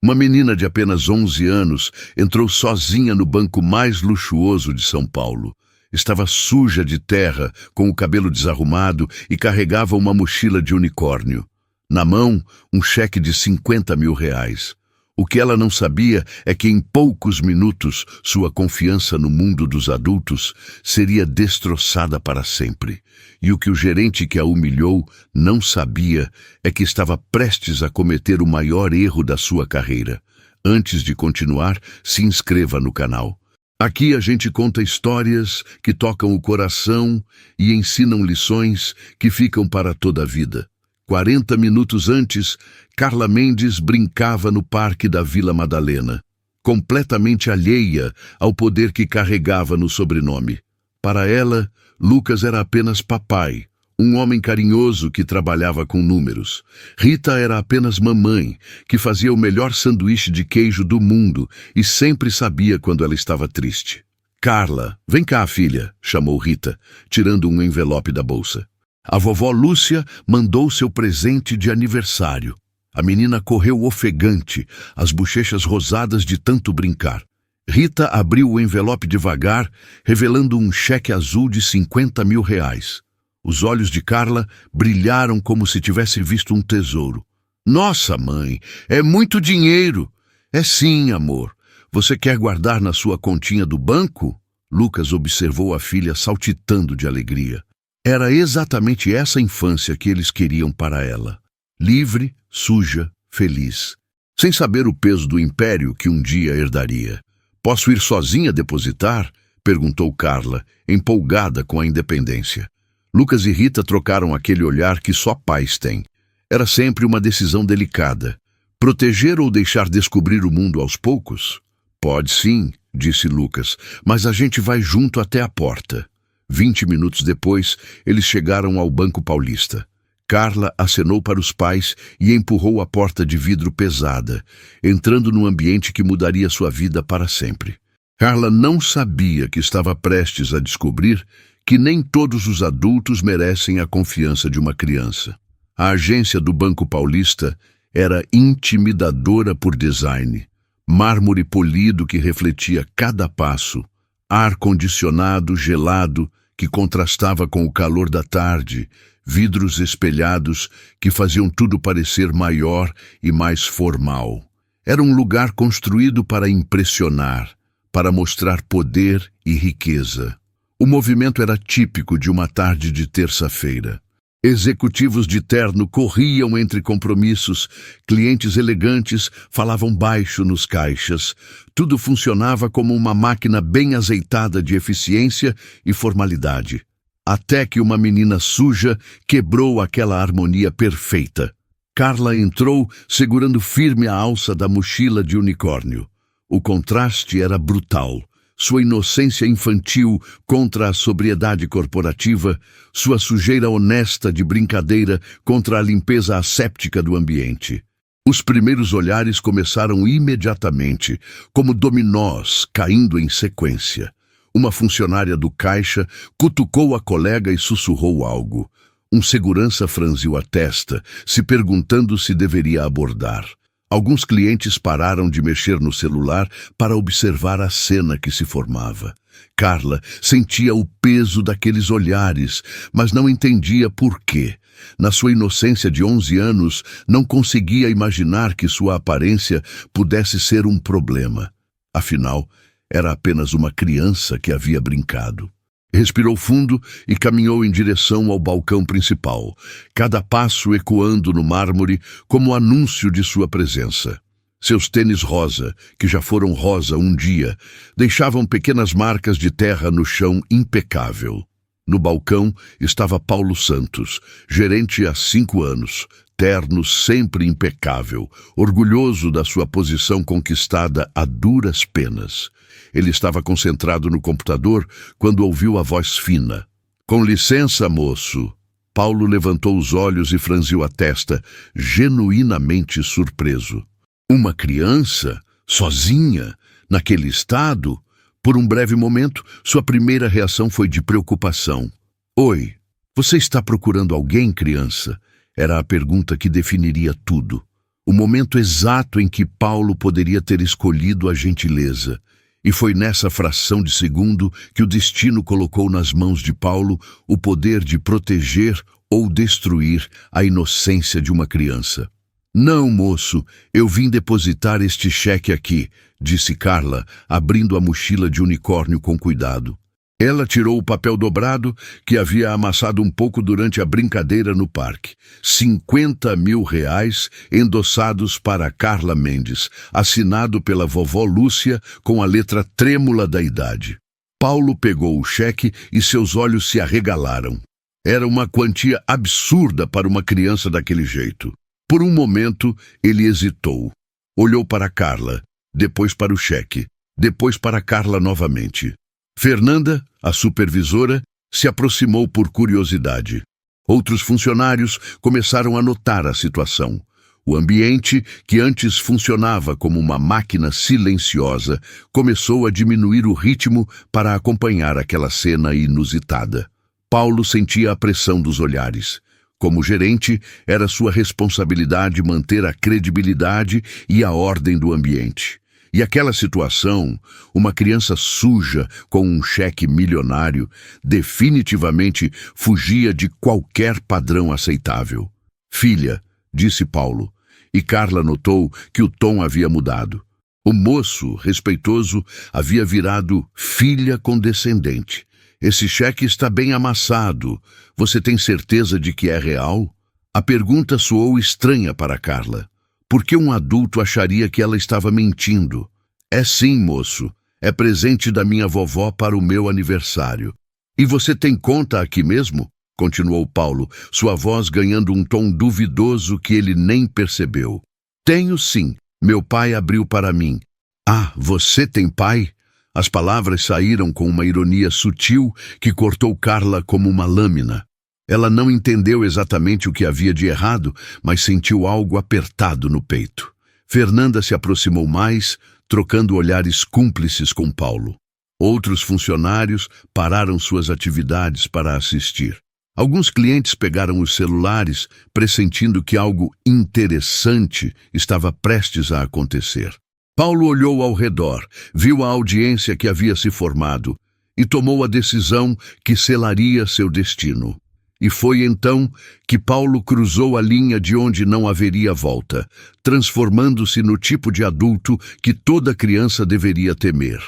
Uma menina de apenas 11 anos entrou sozinha no banco mais luxuoso de São Paulo. Estava suja de terra, com o cabelo desarrumado e carregava uma mochila de unicórnio. Na mão, um cheque de 50 mil reais. O que ela não sabia é que em poucos minutos sua confiança no mundo dos adultos seria destroçada para sempre. E o que o gerente que a humilhou não sabia é que estava prestes a cometer o maior erro da sua carreira. Antes de continuar, se inscreva no canal. Aqui a gente conta histórias que tocam o coração e ensinam lições que ficam para toda a vida. 40 minutos antes, Carla Mendes brincava no parque da Vila Madalena, completamente alheia ao poder que carregava no sobrenome. Para ela, Lucas era apenas papai, um homem carinhoso que trabalhava com números. Rita era apenas mamãe, que fazia o melhor sanduíche de queijo do mundo e sempre sabia quando ela estava triste. Carla, vem cá, filha, chamou Rita, tirando um envelope da bolsa. A vovó Lúcia mandou seu presente de aniversário. A menina correu ofegante, as bochechas rosadas de tanto brincar. Rita abriu o envelope devagar, revelando um cheque azul de 50 mil reais. Os olhos de Carla brilharam como se tivesse visto um tesouro. Nossa, mãe, é muito dinheiro. É sim, amor. Você quer guardar na sua continha do banco? Lucas observou a filha saltitando de alegria. Era exatamente essa infância que eles queriam para ela. Livre, suja, feliz. Sem saber o peso do império que um dia herdaria. Posso ir sozinha depositar? Perguntou Carla, empolgada com a independência. Lucas e Rita trocaram aquele olhar que só pais têm. Era sempre uma decisão delicada. Proteger ou deixar descobrir o mundo aos poucos? Pode sim, disse Lucas, mas a gente vai junto até a porta. 20 minutos depois, eles chegaram ao Banco Paulista. Carla acenou para os pais e empurrou a porta de vidro pesada, entrando num ambiente que mudaria sua vida para sempre. Carla não sabia que estava prestes a descobrir que nem todos os adultos merecem a confiança de uma criança. A agência do Banco Paulista era intimidadora por design. Mármore polido que refletia cada passo, ar-condicionado gelado que contrastava com o calor da tarde, vidros espelhados que faziam tudo parecer maior e mais formal. Era um lugar construído para impressionar, para mostrar poder e riqueza. O movimento era típico de uma tarde de terça-feira. Executivos de terno corriam entre compromissos, clientes elegantes falavam baixo nos caixas. Tudo funcionava como uma máquina bem azeitada de eficiência e formalidade. Até que uma menina suja quebrou aquela harmonia perfeita. Carla entrou segurando firme a alça da mochila de unicórnio. O contraste era brutal. Sua inocência infantil contra a sobriedade corporativa, sua sujeira honesta de brincadeira contra a limpeza asséptica do ambiente. Os primeiros olhares começaram imediatamente, como dominós caindo em sequência. Uma funcionária do caixa cutucou a colega e sussurrou algo. Um segurança franziu a testa, se perguntando se deveria abordar. Alguns clientes pararam de mexer no celular para observar a cena que se formava. Carla sentia o peso daqueles olhares, mas não entendia por quê. Na sua inocência de 11 anos, não conseguia imaginar que sua aparência pudesse ser um problema. Afinal, era apenas uma criança que havia brincado. Respirou fundo e caminhou em direção ao balcão principal, cada passo ecoando no mármore como anúncio de sua presença. Seus tênis rosa, que já foram rosa um dia, deixavam pequenas marcas de terra no chão impecável. No balcão estava Paulo Santos, gerente há 5 anos, terno sempre impecável, orgulhoso da sua posição conquistada a duras penas. Ele estava concentrado no computador quando ouviu a voz fina. Com licença, moço. Paulo levantou os olhos e franziu a testa, genuinamente surpreso. Uma criança? Sozinha? Naquele estado? Por um breve momento, sua primeira reação foi de preocupação. Oi, você está procurando alguém, criança? Era a pergunta que definiria tudo. o momento exato em que Paulo poderia ter escolhido a gentileza. E foi nessa fração de segundo que o destino colocou nas mãos de Paulo o poder de proteger ou destruir a inocência de uma criança. Não, moço, eu vim depositar este cheque aqui, disse Carla, abrindo a mochila de unicórnio com cuidado. Ela tirou o papel dobrado que havia amassado um pouco durante a brincadeira no parque. 50 mil reais endossados para Carla Mendes, assinado pela vovó Lúcia com a letra trêmula da idade. Paulo pegou o cheque e seus olhos se arregalaram. Era uma quantia absurda para uma criança daquele jeito. Por um momento, ele hesitou. Olhou para Carla, depois para o cheque, depois para Carla novamente. Fernanda, a supervisora, se aproximou por curiosidade. Outros funcionários começaram a notar a situação. O ambiente, que antes funcionava como uma máquina silenciosa, começou a diminuir o ritmo para acompanhar aquela cena inusitada. Paulo sentia a pressão dos olhares. Como gerente, era sua responsabilidade manter a credibilidade e a ordem do ambiente. E aquela situação, uma criança suja com um cheque milionário, definitivamente fugia de qualquer padrão aceitável. Filha, disse Paulo, e Carla notou que o tom havia mudado. O moço, respeitoso, havia virado filha condescendente. Esse cheque está bem amassado. Você tem certeza de que é real? A pergunta soou estranha para Carla. Por que um adulto acharia que ela estava mentindo? É sim, moço. É presente da minha vovó para o meu aniversário. E você tem conta aqui mesmo? Continuou Paulo, sua voz ganhando um tom duvidoso que ele nem percebeu. Tenho sim. Meu pai abriu para mim. Ah, você tem pai? As palavras saíram com uma ironia sutil que cortou Carla como uma lâmina. Ela não entendeu exatamente o que havia de errado, mas sentiu algo apertado no peito. Fernanda se aproximou mais, trocando olhares cúmplices com Paulo. Outros funcionários pararam suas atividades para assistir. Alguns clientes pegaram os celulares, pressentindo que algo interessante estava prestes a acontecer. Paulo olhou ao redor, viu a audiência que havia se formado e tomou a decisão que selaria seu destino. E foi então que Paulo cruzou a linha de onde não haveria volta, transformando-se no tipo de adulto que toda criança deveria temer.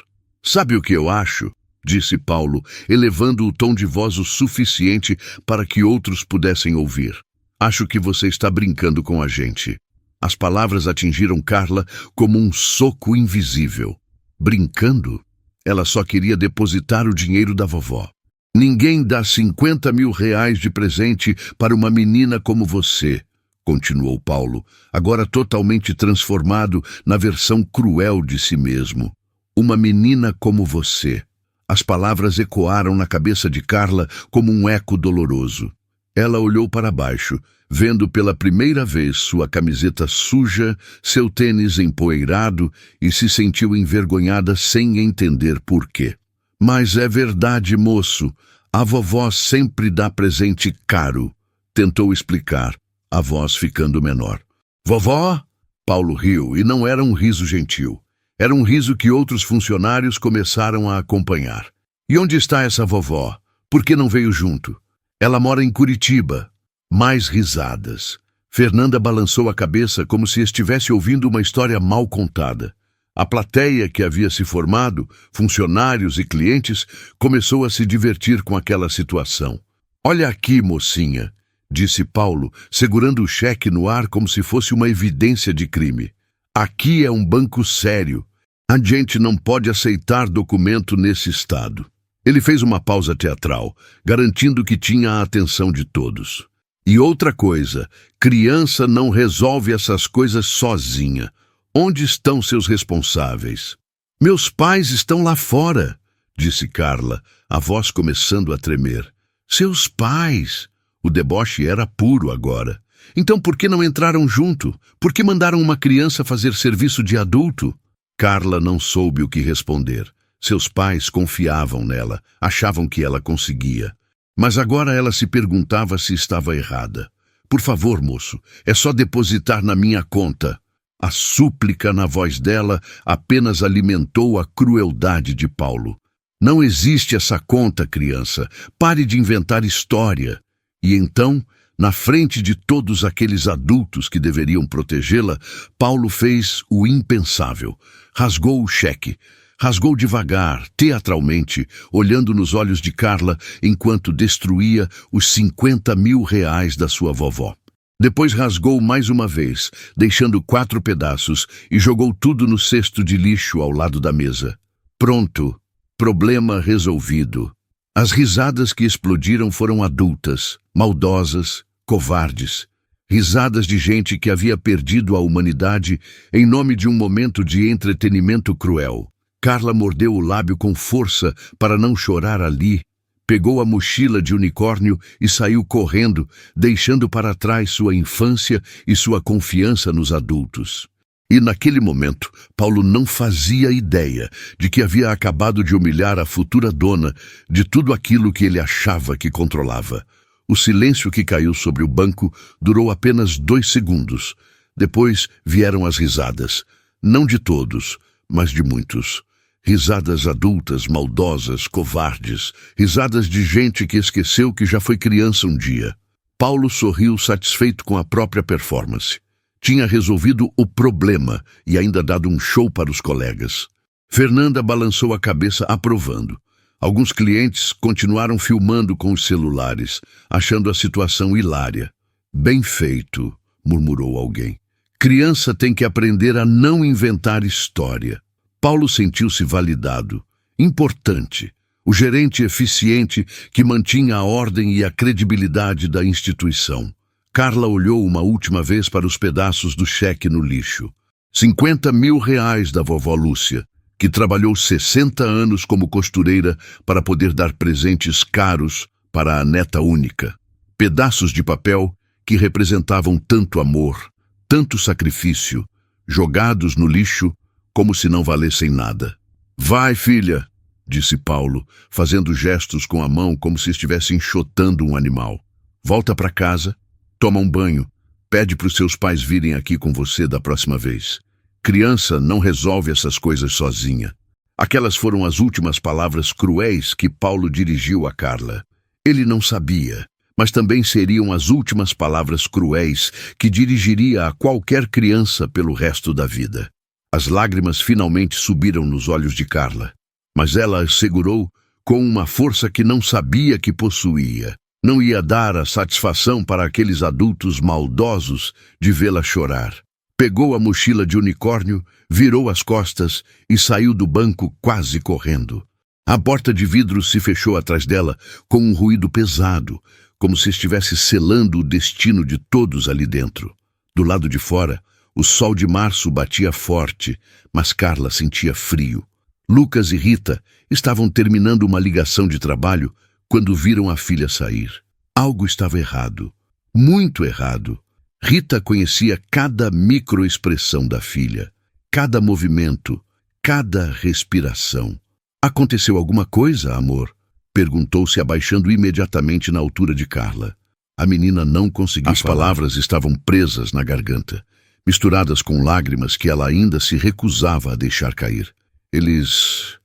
Sabe o que eu acho? Disse Paulo, elevando o tom de voz o suficiente para que outros pudessem ouvir. Acho que você está brincando com a gente. As palavras atingiram Carla como um soco invisível. Brincando? Ela só queria depositar o dinheiro da vovó. Ninguém dá 50 mil reais de presente para uma menina como você, continuou Paulo, agora totalmente transformado na versão cruel de si mesmo. Uma menina como você. As palavras ecoaram na cabeça de Carla como um eco doloroso. Ela olhou para baixo, vendo pela primeira vez sua camiseta suja, seu tênis empoeirado e se sentiu envergonhada sem entender por quê. Mas é verdade, moço. A vovó sempre dá presente caro, tentou explicar, a voz ficando menor. Vovó? Paulo riu, e não era um riso gentil. Era um riso que outros funcionários começaram a acompanhar. E onde está essa vovó? Por que não veio junto? Ela mora em Curitiba. Mais risadas. Fernanda balançou a cabeça como se estivesse ouvindo uma história mal contada. A plateia que havia se formado, funcionários e clientes, começou a se divertir com aquela situação. Olha aqui, mocinha, disse Paulo, segurando o cheque no ar como se fosse uma evidência de crime. Aqui é um banco sério. A gente não pode aceitar documento nesse estado. Ele fez uma pausa teatral, garantindo que tinha a atenção de todos. E outra coisa, criança não resolve essas coisas sozinha. Onde estão seus responsáveis? Meus pais estão lá fora, disse Carla, a voz começando a tremer. Seus pais? O deboche era puro agora. Então por que não entraram junto? Por que mandaram uma criança fazer serviço de adulto? Carla não soube o que responder. Seus pais confiavam nela, achavam que ela conseguia. Mas agora ela se perguntava se estava errada. Por favor, moço, é só depositar na minha conta. A súplica na voz dela apenas alimentou a crueldade de Paulo. Não existe essa conta, criança. Pare de inventar história. E então, na frente de todos aqueles adultos que deveriam protegê-la, Paulo fez o impensável. Rasgou o cheque. Rasgou devagar, teatralmente, olhando nos olhos de Carla enquanto destruía os 50 mil reais da sua vovó. Depois rasgou mais uma vez, deixando 4 pedaços, e jogou tudo no cesto de lixo ao lado da mesa. Pronto. Problema resolvido. As risadas que explodiram foram adultas, maldosas, covardes. Risadas de gente que havia perdido a humanidade em nome de um momento de entretenimento cruel. Carla mordeu o lábio com força para não chorar ali, pegou a mochila de unicórnio e saiu correndo, deixando para trás sua infância e sua confiança nos adultos. E naquele momento, Paulo não fazia ideia de que havia acabado de humilhar a futura dona de tudo aquilo que ele achava que controlava. O silêncio que caiu sobre o banco durou apenas 2 segundos. Depois vieram as risadas. Não de todos, mas de muitos. Risadas adultas, maldosas, covardes. Risadas de gente que esqueceu que já foi criança um dia. Paulo sorriu satisfeito com a própria performance. Tinha resolvido o problema e ainda dado um show para os colegas. Fernanda balançou a cabeça aprovando. Alguns clientes continuaram filmando com os celulares, achando a situação hilária. Bem feito, murmurou alguém. Criança tem que aprender a não inventar história. Paulo sentiu-se validado, importante, o gerente eficiente que mantinha a ordem e a credibilidade da instituição. Carla olhou uma última vez para os pedaços do cheque no lixo. 50 mil reais da vovó Lúcia, que trabalhou 60 anos como costureira para poder dar presentes caros para a neta única. Pedaços de papel que representavam tanto amor, tanto sacrifício, jogados no lixo como se não valessem nada. Vai, filha, disse Paulo, fazendo gestos com a mão como se estivesse enxotando um animal. Volta para casa. Toma um banho. Pede para os seus pais virem aqui com você da próxima vez. Criança não resolve essas coisas sozinha. Aquelas foram as últimas palavras cruéis que Paulo dirigiu a Carla. Ele não sabia, mas também seriam as últimas palavras cruéis que dirigiria a qualquer criança pelo resto da vida. As lágrimas finalmente subiram nos olhos de Carla, mas ela as segurou com uma força que não sabia que possuía. Não ia dar a satisfação para aqueles adultos maldosos de vê-la chorar. Pegou a mochila de unicórnio, virou as costas e saiu do banco quase correndo. A porta de vidro se fechou atrás dela com um ruído pesado, como se estivesse selando o destino de todos ali dentro. Do lado de fora, o sol de março batia forte, mas Carla sentia frio. Lucas e Rita estavam terminando uma ligação de trabalho quando viram a filha sair. Algo estava errado, muito errado. Rita conhecia cada microexpressão da filha, cada movimento, cada respiração. Aconteceu alguma coisa, amor? Perguntou-se abaixando imediatamente na altura de Carla. A menina não conseguia falar. As palavras estavam presas na garganta, misturadas com lágrimas que ela ainda se recusava a deixar cair. Eles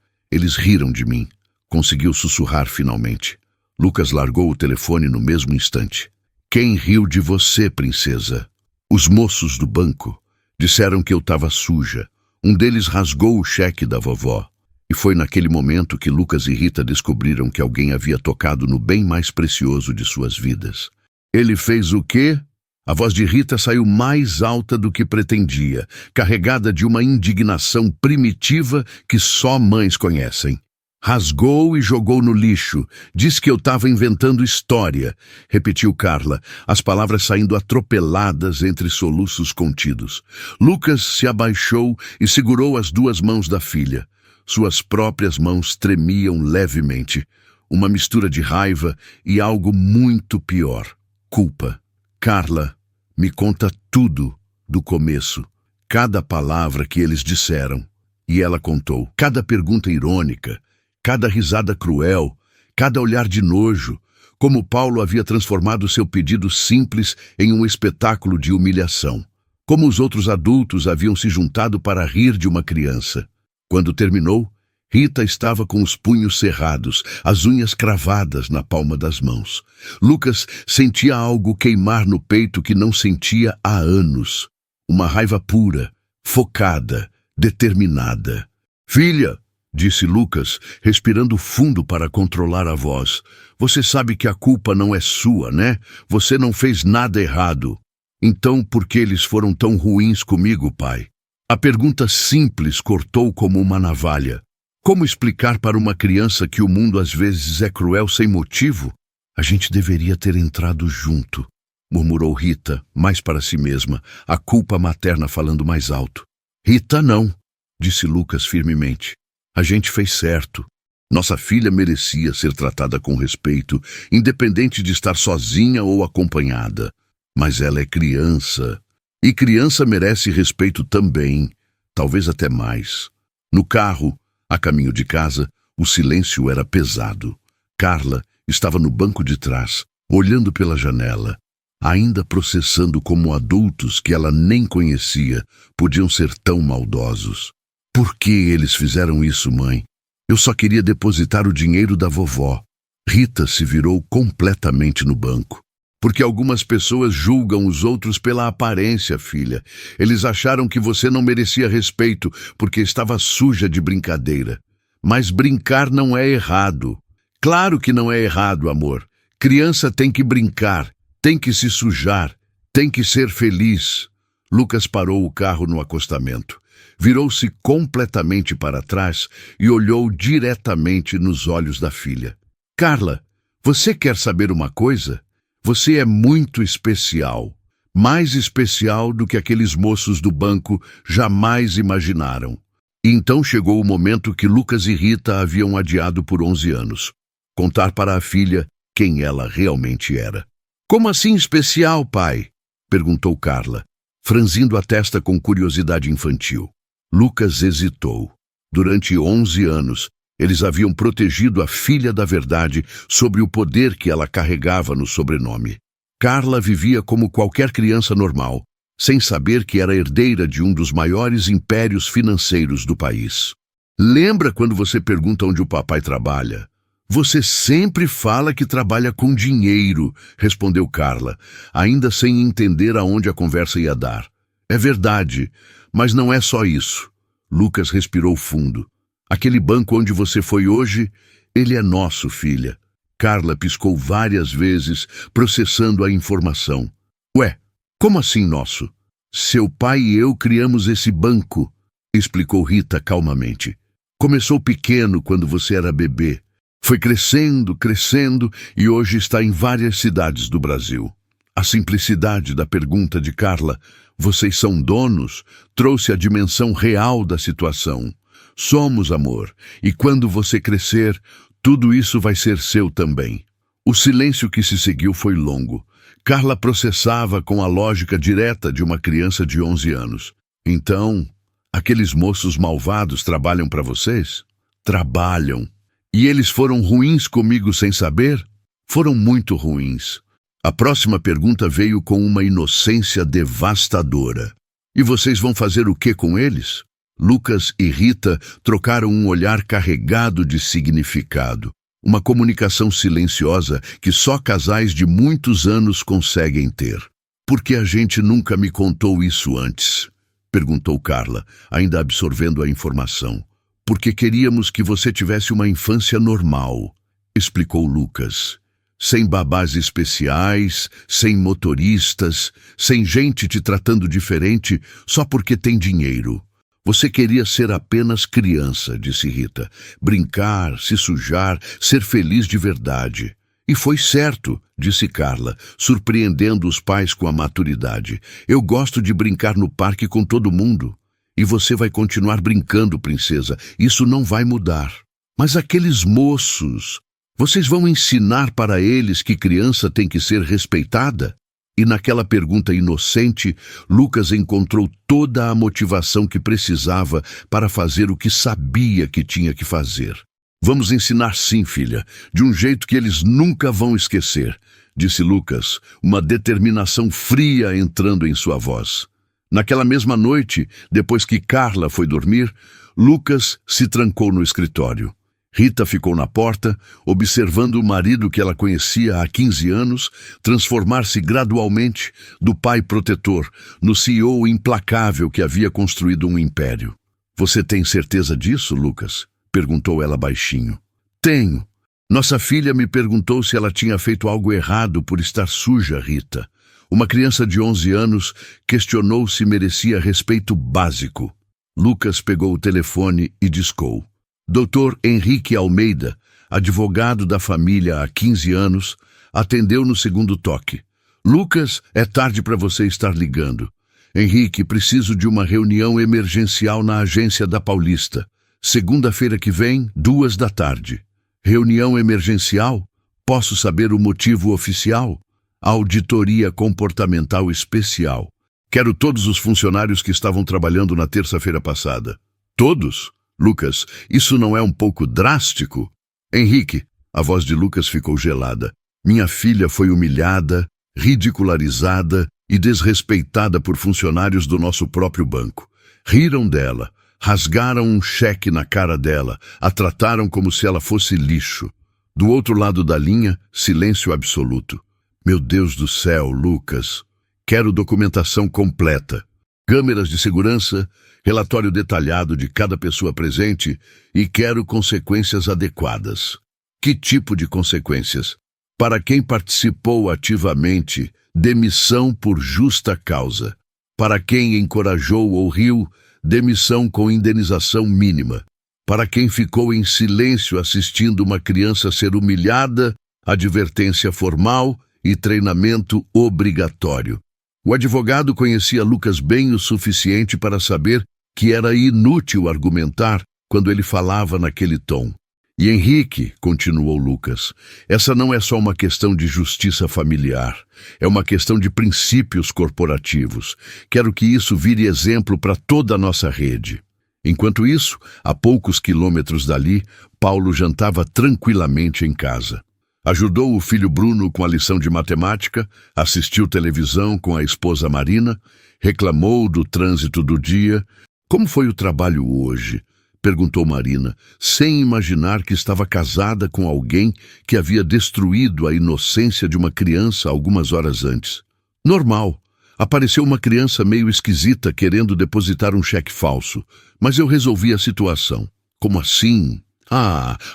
riram de mim, conseguiu sussurrar finalmente. Lucas largou o telefone no mesmo instante. Quem riu de você, princesa? Os moços do banco disseram que eu estava suja. Um deles rasgou o cheque da vovó. E foi naquele momento que Lucas e Rita descobriram que alguém havia tocado no bem mais precioso de suas vidas. Ele fez o quê? A voz de Rita saiu mais alta do que pretendia, carregada de uma indignação primitiva que só mães conhecem. Rasgou e jogou no lixo. Diz que eu estava inventando história, repetiu Carla, as palavras saindo atropeladas entre soluços contidos. Lucas se abaixou e segurou as 2 mãos da filha. Suas próprias mãos tremiam levemente, uma mistura de raiva e algo muito pior, culpa. Carla, me conta tudo do começo, cada palavra que eles disseram. E ela contou, cada pergunta irônica, cada risada cruel, cada olhar de nojo, como Paulo havia transformado seu pedido simples em um espetáculo de humilhação. Como os outros adultos haviam se juntado para rir de uma criança. Quando terminou, Rita estava com os punhos cerrados, as unhas cravadas na palma das mãos. Lucas sentia algo queimar no peito que não sentia há anos. Uma raiva pura, focada, determinada. "Filha", disse Lucas, respirando fundo para controlar a voz. "Você sabe que a culpa não é sua, né? Você não fez nada errado. Então, por que eles foram tão ruins comigo, pai?" A pergunta simples cortou como uma navalha. Como explicar para uma criança que o mundo às vezes é cruel sem motivo? "A gente deveria ter entrado junto", murmurou Rita, mais para si mesma, a culpa materna falando mais alto. "Rita, não", disse Lucas firmemente. "A gente fez certo. Nossa filha merecia ser tratada com respeito, independente de estar sozinha ou acompanhada. Mas ela é criança, e criança merece respeito também, talvez até mais." No carro, a caminho de casa, o silêncio era pesado. Carla estava no banco de trás, olhando pela janela, ainda processando como adultos que ela nem conhecia podiam ser tão maldosos. "Por que eles fizeram isso, mãe? Eu só queria depositar o dinheiro da vovó." Rita se virou completamente no banco. "Porque algumas pessoas julgam os outros pela aparência, filha. Eles acharam que você não merecia respeito porque estava suja de brincadeira. Mas brincar não é errado." "Claro que não é errado, amor. Criança tem que brincar, tem que se sujar, tem que ser feliz." Lucas parou o carro no acostamento. Virou-se completamente para trás e olhou diretamente nos olhos da filha. "Carla, você quer saber uma coisa? Você é muito especial. Mais especial do que aqueles moços do banco jamais imaginaram." E então chegou o momento que Lucas e Rita haviam adiado por 11 anos. Contar para a filha quem ela realmente era. "Como assim especial, pai?" perguntou Carla, franzindo a testa com curiosidade infantil. Lucas hesitou. Durante 11 anos, eles haviam protegido a filha da verdade sobre o poder que ela carregava no sobrenome. Carla vivia como qualquer criança normal, sem saber que era herdeira de um dos maiores impérios financeiros do país. "Lembra quando você pergunta onde o papai trabalha? Você sempre fala que trabalha com dinheiro", respondeu Carla, ainda sem entender aonde a conversa ia dar. "É verdade, mas não é só isso." Lucas respirou fundo. "Aquele banco onde você foi hoje, ele é nosso, filha." Carla piscou várias vezes, processando a informação. "Ué, como assim nosso?" "Seu pai e eu criamos esse banco", explicou Rita calmamente. "Começou pequeno quando você era bebê. Foi crescendo, crescendo e hoje está em várias cidades do Brasil." A simplicidade da pergunta de Carla, "Vocês são donos?", trouxe a dimensão real da situação. "Somos, amor, e quando você crescer, tudo isso vai ser seu também." O silêncio que se seguiu foi longo. Carla processava com a lógica direta de uma criança de 11 anos. "Então, aqueles moços malvados trabalham para vocês?" "Trabalham. E eles foram ruins comigo sem saber?" "Foram muito ruins." A próxima pergunta veio com uma inocência devastadora. "E vocês vão fazer o que com eles?" Lucas e Rita trocaram um olhar carregado de significado. Uma comunicação silenciosa que só casais de muitos anos conseguem ter. "Por que a gente nunca me contou isso antes?" perguntou Carla, ainda absorvendo a informação. "Porque queríamos que você tivesse uma infância normal", explicou Lucas. "Sem babás especiais, sem motoristas, sem gente te tratando diferente só porque tem dinheiro. Você queria ser apenas criança", disse Rita. "Brincar, se sujar, ser feliz de verdade." "E foi certo", disse Carla, surpreendendo os pais com a maturidade. "Eu gosto de brincar no parque com todo mundo." "E você vai continuar brincando, princesa. Isso não vai mudar." "Mas aqueles moços, vocês vão ensinar para eles que criança tem que ser respeitada?" E naquela pergunta inocente, Lucas encontrou toda a motivação que precisava para fazer o que sabia que tinha que fazer. Vamos ensinar sim, filha, de um jeito que eles nunca vão esquecer, disse Lucas, uma determinação fria entrando em sua voz. Naquela mesma noite, depois que Carla foi dormir, Lucas se trancou no escritório. Rita ficou na porta, observando o marido que ela conhecia há 15 anos transformar-se gradualmente do pai protetor no CEO implacável que havia construído um império. Você tem certeza disso, Lucas? Perguntou ela baixinho. Tenho. Nossa filha me perguntou se ela tinha feito algo errado por estar suja, Rita. Uma criança de 11 anos questionou se merecia respeito básico. Lucas pegou o telefone e discou. Dr. Henrique Almeida, advogado da família há 15 anos, atendeu no segundo toque. Lucas, é tarde para você estar ligando. Henrique, preciso de uma reunião emergencial na agência da Paulista. Segunda-feira que vem, 14h. Reunião emergencial? Posso saber o motivo oficial? Auditoria comportamental especial. Quero todos os funcionários que estavam trabalhando na terça-feira passada. Todos? Lucas, isso não é um pouco drástico? Henrique, a voz de Lucas ficou gelada. Minha filha foi humilhada, ridicularizada e desrespeitada por funcionários do nosso próprio banco. Riram dela, rasgaram um cheque na cara dela, a trataram como se ela fosse lixo. Do outro lado da linha, silêncio absoluto. Meu Deus do céu, Lucas. Quero documentação completa. Câmeras de segurança, relatório detalhado de cada pessoa presente e quero consequências adequadas. Que tipo de consequências? Para quem participou ativamente, demissão por justa causa. Para quem encorajou ou riu, demissão com indenização mínima. Para quem ficou em silêncio assistindo uma criança ser humilhada, advertência formal e treinamento obrigatório. O advogado conhecia Lucas bem o suficiente para saber que era inútil argumentar quando ele falava naquele tom. E Henrique, continuou Lucas, essa não é só uma questão de justiça familiar, é uma questão de princípios corporativos. Quero que isso vire exemplo para toda a nossa rede. Enquanto isso, a poucos quilômetros dali, Paulo jantava tranquilamente em casa. Ajudou o filho Bruno com a lição de matemática, assistiu televisão com a esposa Marina, reclamou do trânsito do dia. Como foi o trabalho hoje? Perguntou Marina, sem imaginar que estava casada com alguém que havia destruído a inocência de uma criança algumas horas antes. Normal. Apareceu uma criança meio esquisita querendo depositar um cheque falso, mas eu resolvi a situação. Como assim?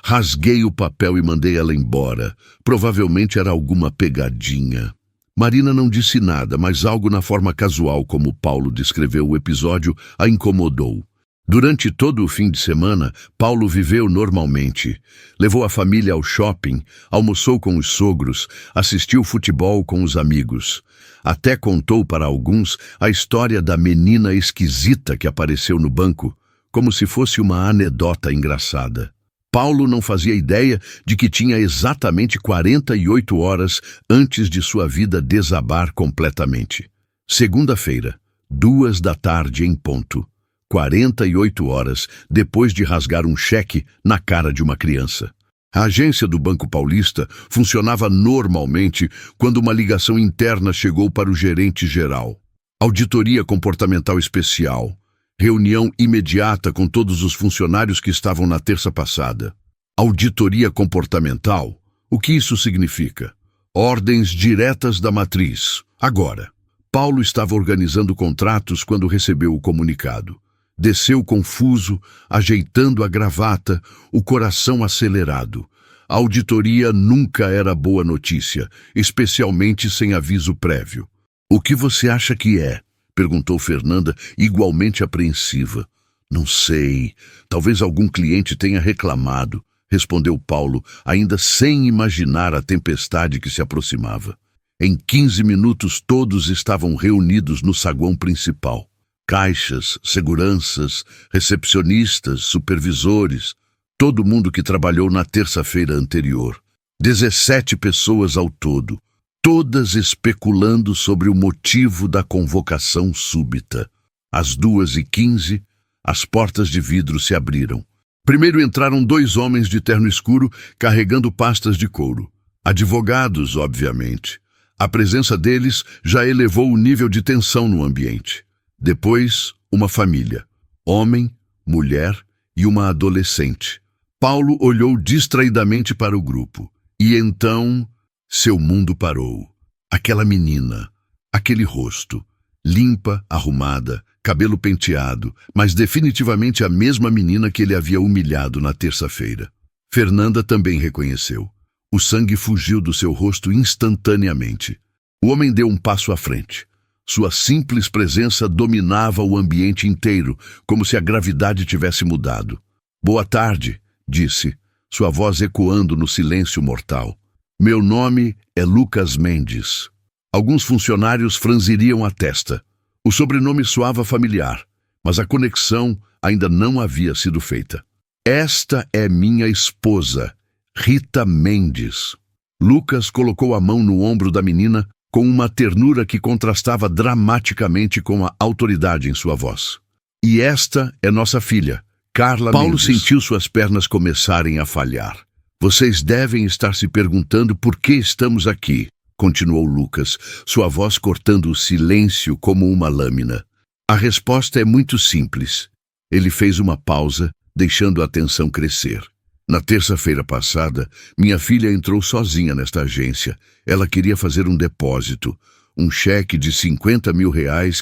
Rasguei o papel e mandei ela embora. Provavelmente era alguma pegadinha. Marina não disse nada, mas algo na forma casual como Paulo descreveu o episódio a incomodou. Durante todo o fim de semana, Paulo viveu normalmente. Levou a família ao shopping, almoçou com os sogros, assistiu futebol com os amigos. Até contou para alguns a história da menina esquisita que apareceu no banco, como se fosse uma anedota engraçada. Paulo não fazia ideia de que tinha exatamente 48 horas antes de sua vida desabar completamente. Segunda-feira, 14h em ponto. 48 horas depois de rasgar um cheque na cara de uma criança. A agência do Banco Paulista funcionava normalmente quando uma ligação interna chegou para o gerente geral. Auditoria comportamental especial. Reunião imediata com todos os funcionários que estavam na terça passada. Auditoria comportamental? O que isso significa? Ordens diretas da matriz. Agora. Paulo estava organizando contratos quando recebeu o comunicado. Desceu confuso, ajeitando a gravata, o coração acelerado. A auditoria nunca era boa notícia, especialmente sem aviso prévio. O que você acha que é? Perguntou Fernanda, igualmente apreensiva. Não sei. Talvez algum cliente tenha reclamado, respondeu Paulo, ainda sem imaginar a tempestade que se aproximava. Em 15 minutos todos estavam reunidos no saguão principal. Caixas, seguranças, recepcionistas, supervisores, todo mundo que trabalhou na terça-feira anterior. 17 pessoas ao todo. Todas especulando sobre o motivo da convocação súbita. Às 2h15, as portas de vidro se abriram. Primeiro entraram 2 homens de terno escuro carregando pastas de couro. Advogados, obviamente. A presença deles já elevou o nível de tensão no ambiente. Depois, uma família. Homem, mulher e uma adolescente. Paulo olhou distraidamente para o grupo. E então, seu mundo parou. Aquela menina, aquele rosto, limpa, arrumada, cabelo penteado, mas definitivamente a mesma menina que ele havia humilhado na terça-feira. Fernanda também reconheceu. O sangue fugiu do seu rosto instantaneamente. O homem deu um passo à frente. Sua simples presença dominava o ambiente inteiro, como se a gravidade tivesse mudado. "Boa tarde", disse, sua voz ecoando no silêncio mortal. "Meu nome é Lucas Mendes." Alguns funcionários franziriam a testa. O sobrenome soava familiar, mas a conexão ainda não havia sido feita. "Esta é minha esposa, Rita Mendes." Lucas colocou a mão no ombro da menina com uma ternura que contrastava dramaticamente com a autoridade em sua voz. "E esta é nossa filha, Carla Mendes." Paulo sentiu suas pernas começarem a falhar. "Vocês devem estar se perguntando por que estamos aqui", continuou Lucas, sua voz cortando o silêncio como uma lâmina. "A resposta é muito simples." Ele fez uma pausa, deixando a tensão crescer. "Na terça-feira passada, minha filha entrou sozinha nesta agência. Ela queria fazer um depósito, um cheque de R$50 mil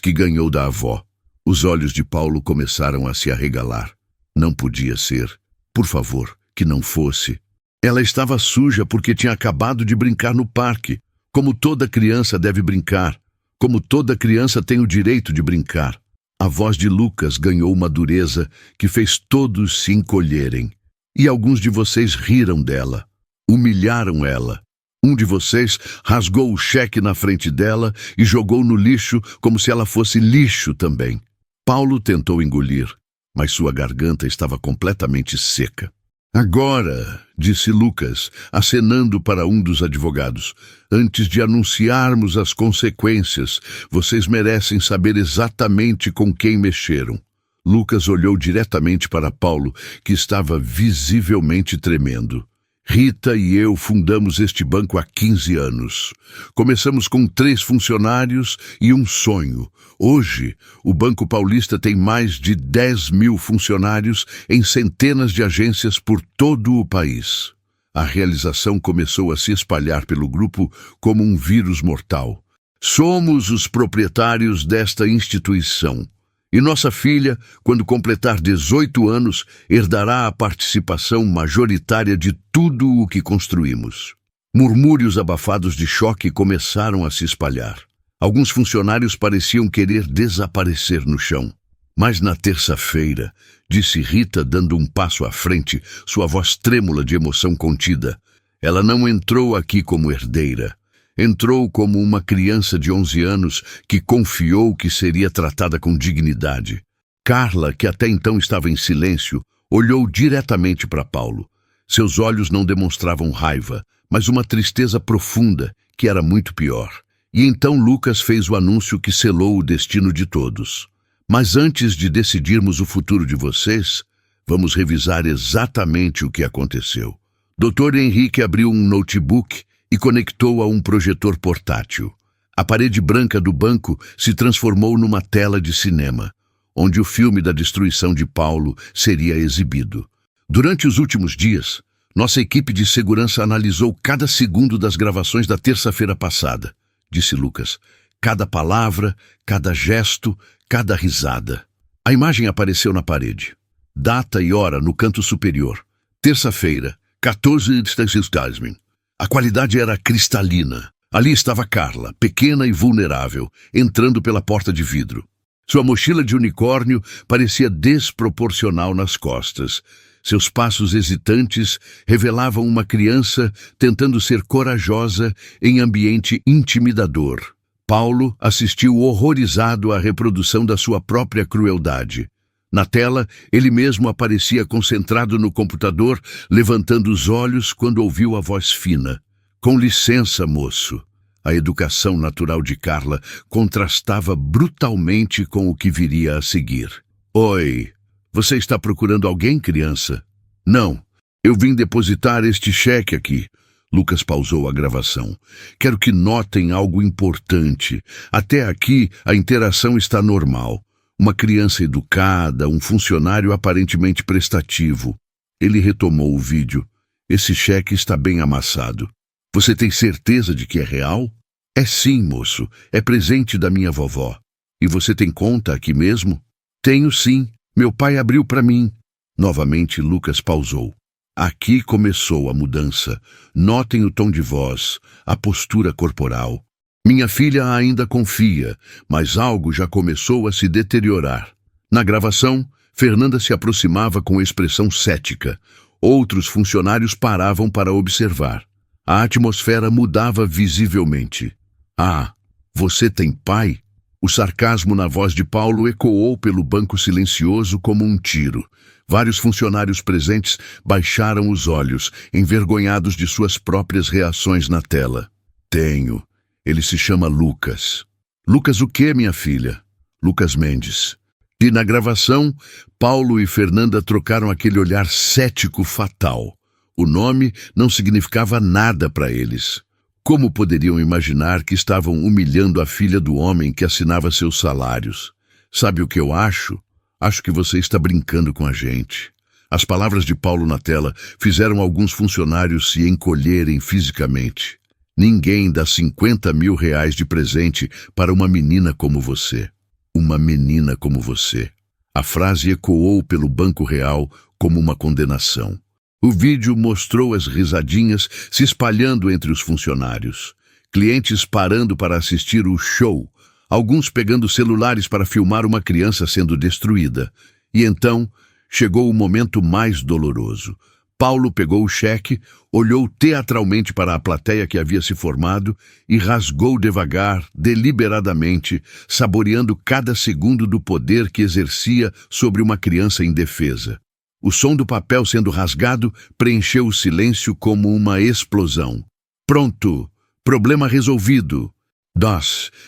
que ganhou da avó." Os olhos de Paulo começaram a se arregalar. Não podia ser. Por favor, que não fosse. Ela estava suja porque tinha acabado de brincar no parque. Como toda criança deve brincar. Como toda criança tem o direito de brincar. A voz de Lucas ganhou uma dureza que fez todos se encolherem. "E alguns de vocês riram dela. Humilharam ela. Um de vocês rasgou o cheque na frente dela e jogou no lixo como se ela fosse lixo também." Paulo tentou engolir, mas sua garganta estava completamente seca. "Agora", disse Lucas, acenando para um dos advogados, "antes de anunciarmos as consequências, vocês merecem saber exatamente com quem mexeram." Lucas olhou diretamente para Paulo, que estava visivelmente tremendo. "Rita e eu fundamos este banco há 15 anos. Começamos com 3 funcionários e um sonho. Hoje, o Banco Paulista tem mais de 10 mil funcionários em centenas de agências por todo o país." A realização começou a se espalhar pelo grupo como um vírus mortal. "Somos os proprietários desta instituição. E nossa filha, quando completar 18 anos, herdará a participação majoritária de tudo o que construímos." Murmúrios abafados de choque começaram a se espalhar. Alguns funcionários pareciam querer desaparecer no chão. "Mas na terça-feira", disse Rita, dando um passo à frente, sua voz trêmula de emoção contida, "ela não entrou aqui como herdeira. Entrou como uma criança de 11 anos que confiou que seria tratada com dignidade." Carla, que até então estava em silêncio, olhou diretamente para Paulo. Seus olhos não demonstravam raiva, mas uma tristeza profunda, que era muito pior. E então Lucas fez o anúncio que selou o destino de todos. "Mas antes de decidirmos o futuro de vocês, vamos revisar exatamente o que aconteceu." Dr. Henrique abriu um notebook e conectou a um projetor portátil. A parede branca do banco se transformou numa tela de cinema, onde o filme da destruição de Paulo seria exibido. "Durante os últimos dias, nossa equipe de segurança analisou cada segundo das gravações da terça-feira passada", disse Lucas. "Cada palavra, cada gesto, cada risada." A imagem apareceu na parede. Data e hora no canto superior. Terça-feira, 14 de setembro. A qualidade era cristalina. Ali estava Carla, pequena e vulnerável, entrando pela porta de vidro. Sua mochila de unicórnio parecia desproporcional nas costas. Seus passos hesitantes revelavam uma criança tentando ser corajosa em ambiente intimidador. Paulo assistiu horrorizado à reprodução da sua própria crueldade. Na tela, ele mesmo aparecia concentrado no computador, levantando os olhos quando ouviu a voz fina. "Com licença, moço." A educação natural de Carla contrastava brutalmente com o que viria a seguir. "Oi, você está procurando alguém, criança?" Não, eu vim depositar este cheque aqui. Lucas pausou a gravação. Quero que notem algo importante. Até aqui, a interação está normal. Uma criança educada, um funcionário aparentemente prestativo. Ele retomou o vídeo. Esse cheque está bem amassado. Você tem certeza de que é real? É sim, moço. É presente da minha vovó. E você tem conta aqui mesmo? Tenho sim. Meu pai abriu para mim. Novamente, Lucas pausou. Aqui começou a mudança. Notem o tom de voz, a postura corporal. Minha filha ainda confia, mas algo já começou a se deteriorar. Na gravação, Fernanda se aproximava com expressão cética. Outros funcionários paravam para observar. A atmosfera mudava visivelmente. Ah, você tem pai? O sarcasmo na voz de Paulo ecoou pelo banco silencioso como um tiro. Vários funcionários presentes baixaram os olhos, envergonhados de suas próprias reações na tela. Tenho. Ele se chama Lucas. Lucas o quê, minha filha? Lucas Mendes. E na gravação, Paulo e Fernanda trocaram aquele olhar cético fatal. O nome não significava nada para eles. Como poderiam imaginar que estavam humilhando a filha do homem que assinava seus salários? Sabe o que eu acho? Acho que você está brincando com a gente. As palavras de Paulo na tela fizeram alguns funcionários se encolherem fisicamente. Ninguém dá 50 mil reais de presente para uma menina como você. Uma menina como você. A frase ecoou pelo Banco Real como uma condenação. O vídeo mostrou as risadinhas se espalhando entre os funcionários. Clientes parando para assistir o show. Alguns pegando celulares para filmar uma criança sendo destruída. E então, chegou o momento mais doloroso. Paulo pegou o cheque, olhou teatralmente para a plateia que havia se formado e rasgou devagar, deliberadamente, saboreando cada segundo do poder que exercia sobre uma criança indefesa. O som do papel sendo rasgado preencheu o silêncio como uma explosão. Pronto! Problema resolvido!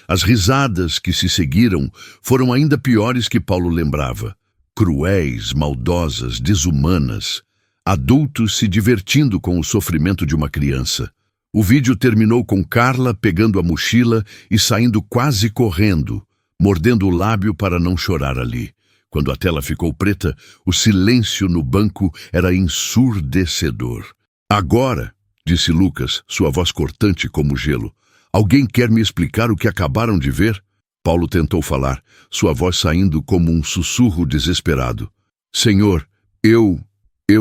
As risadas que se seguiram foram ainda piores que Paulo lembrava. Cruéis, maldosas, desumanas. Adultos se divertindo com o sofrimento de uma criança. O vídeo terminou com Carla pegando a mochila e saindo quase correndo, mordendo o lábio para não chorar ali. Quando a tela ficou preta, o silêncio no banco era ensurdecedor. Agora, disse Lucas, sua voz cortante como gelo, alguém quer me explicar o que acabaram de ver? Paulo tentou falar, sua voz saindo como um sussurro desesperado. Senhor, eu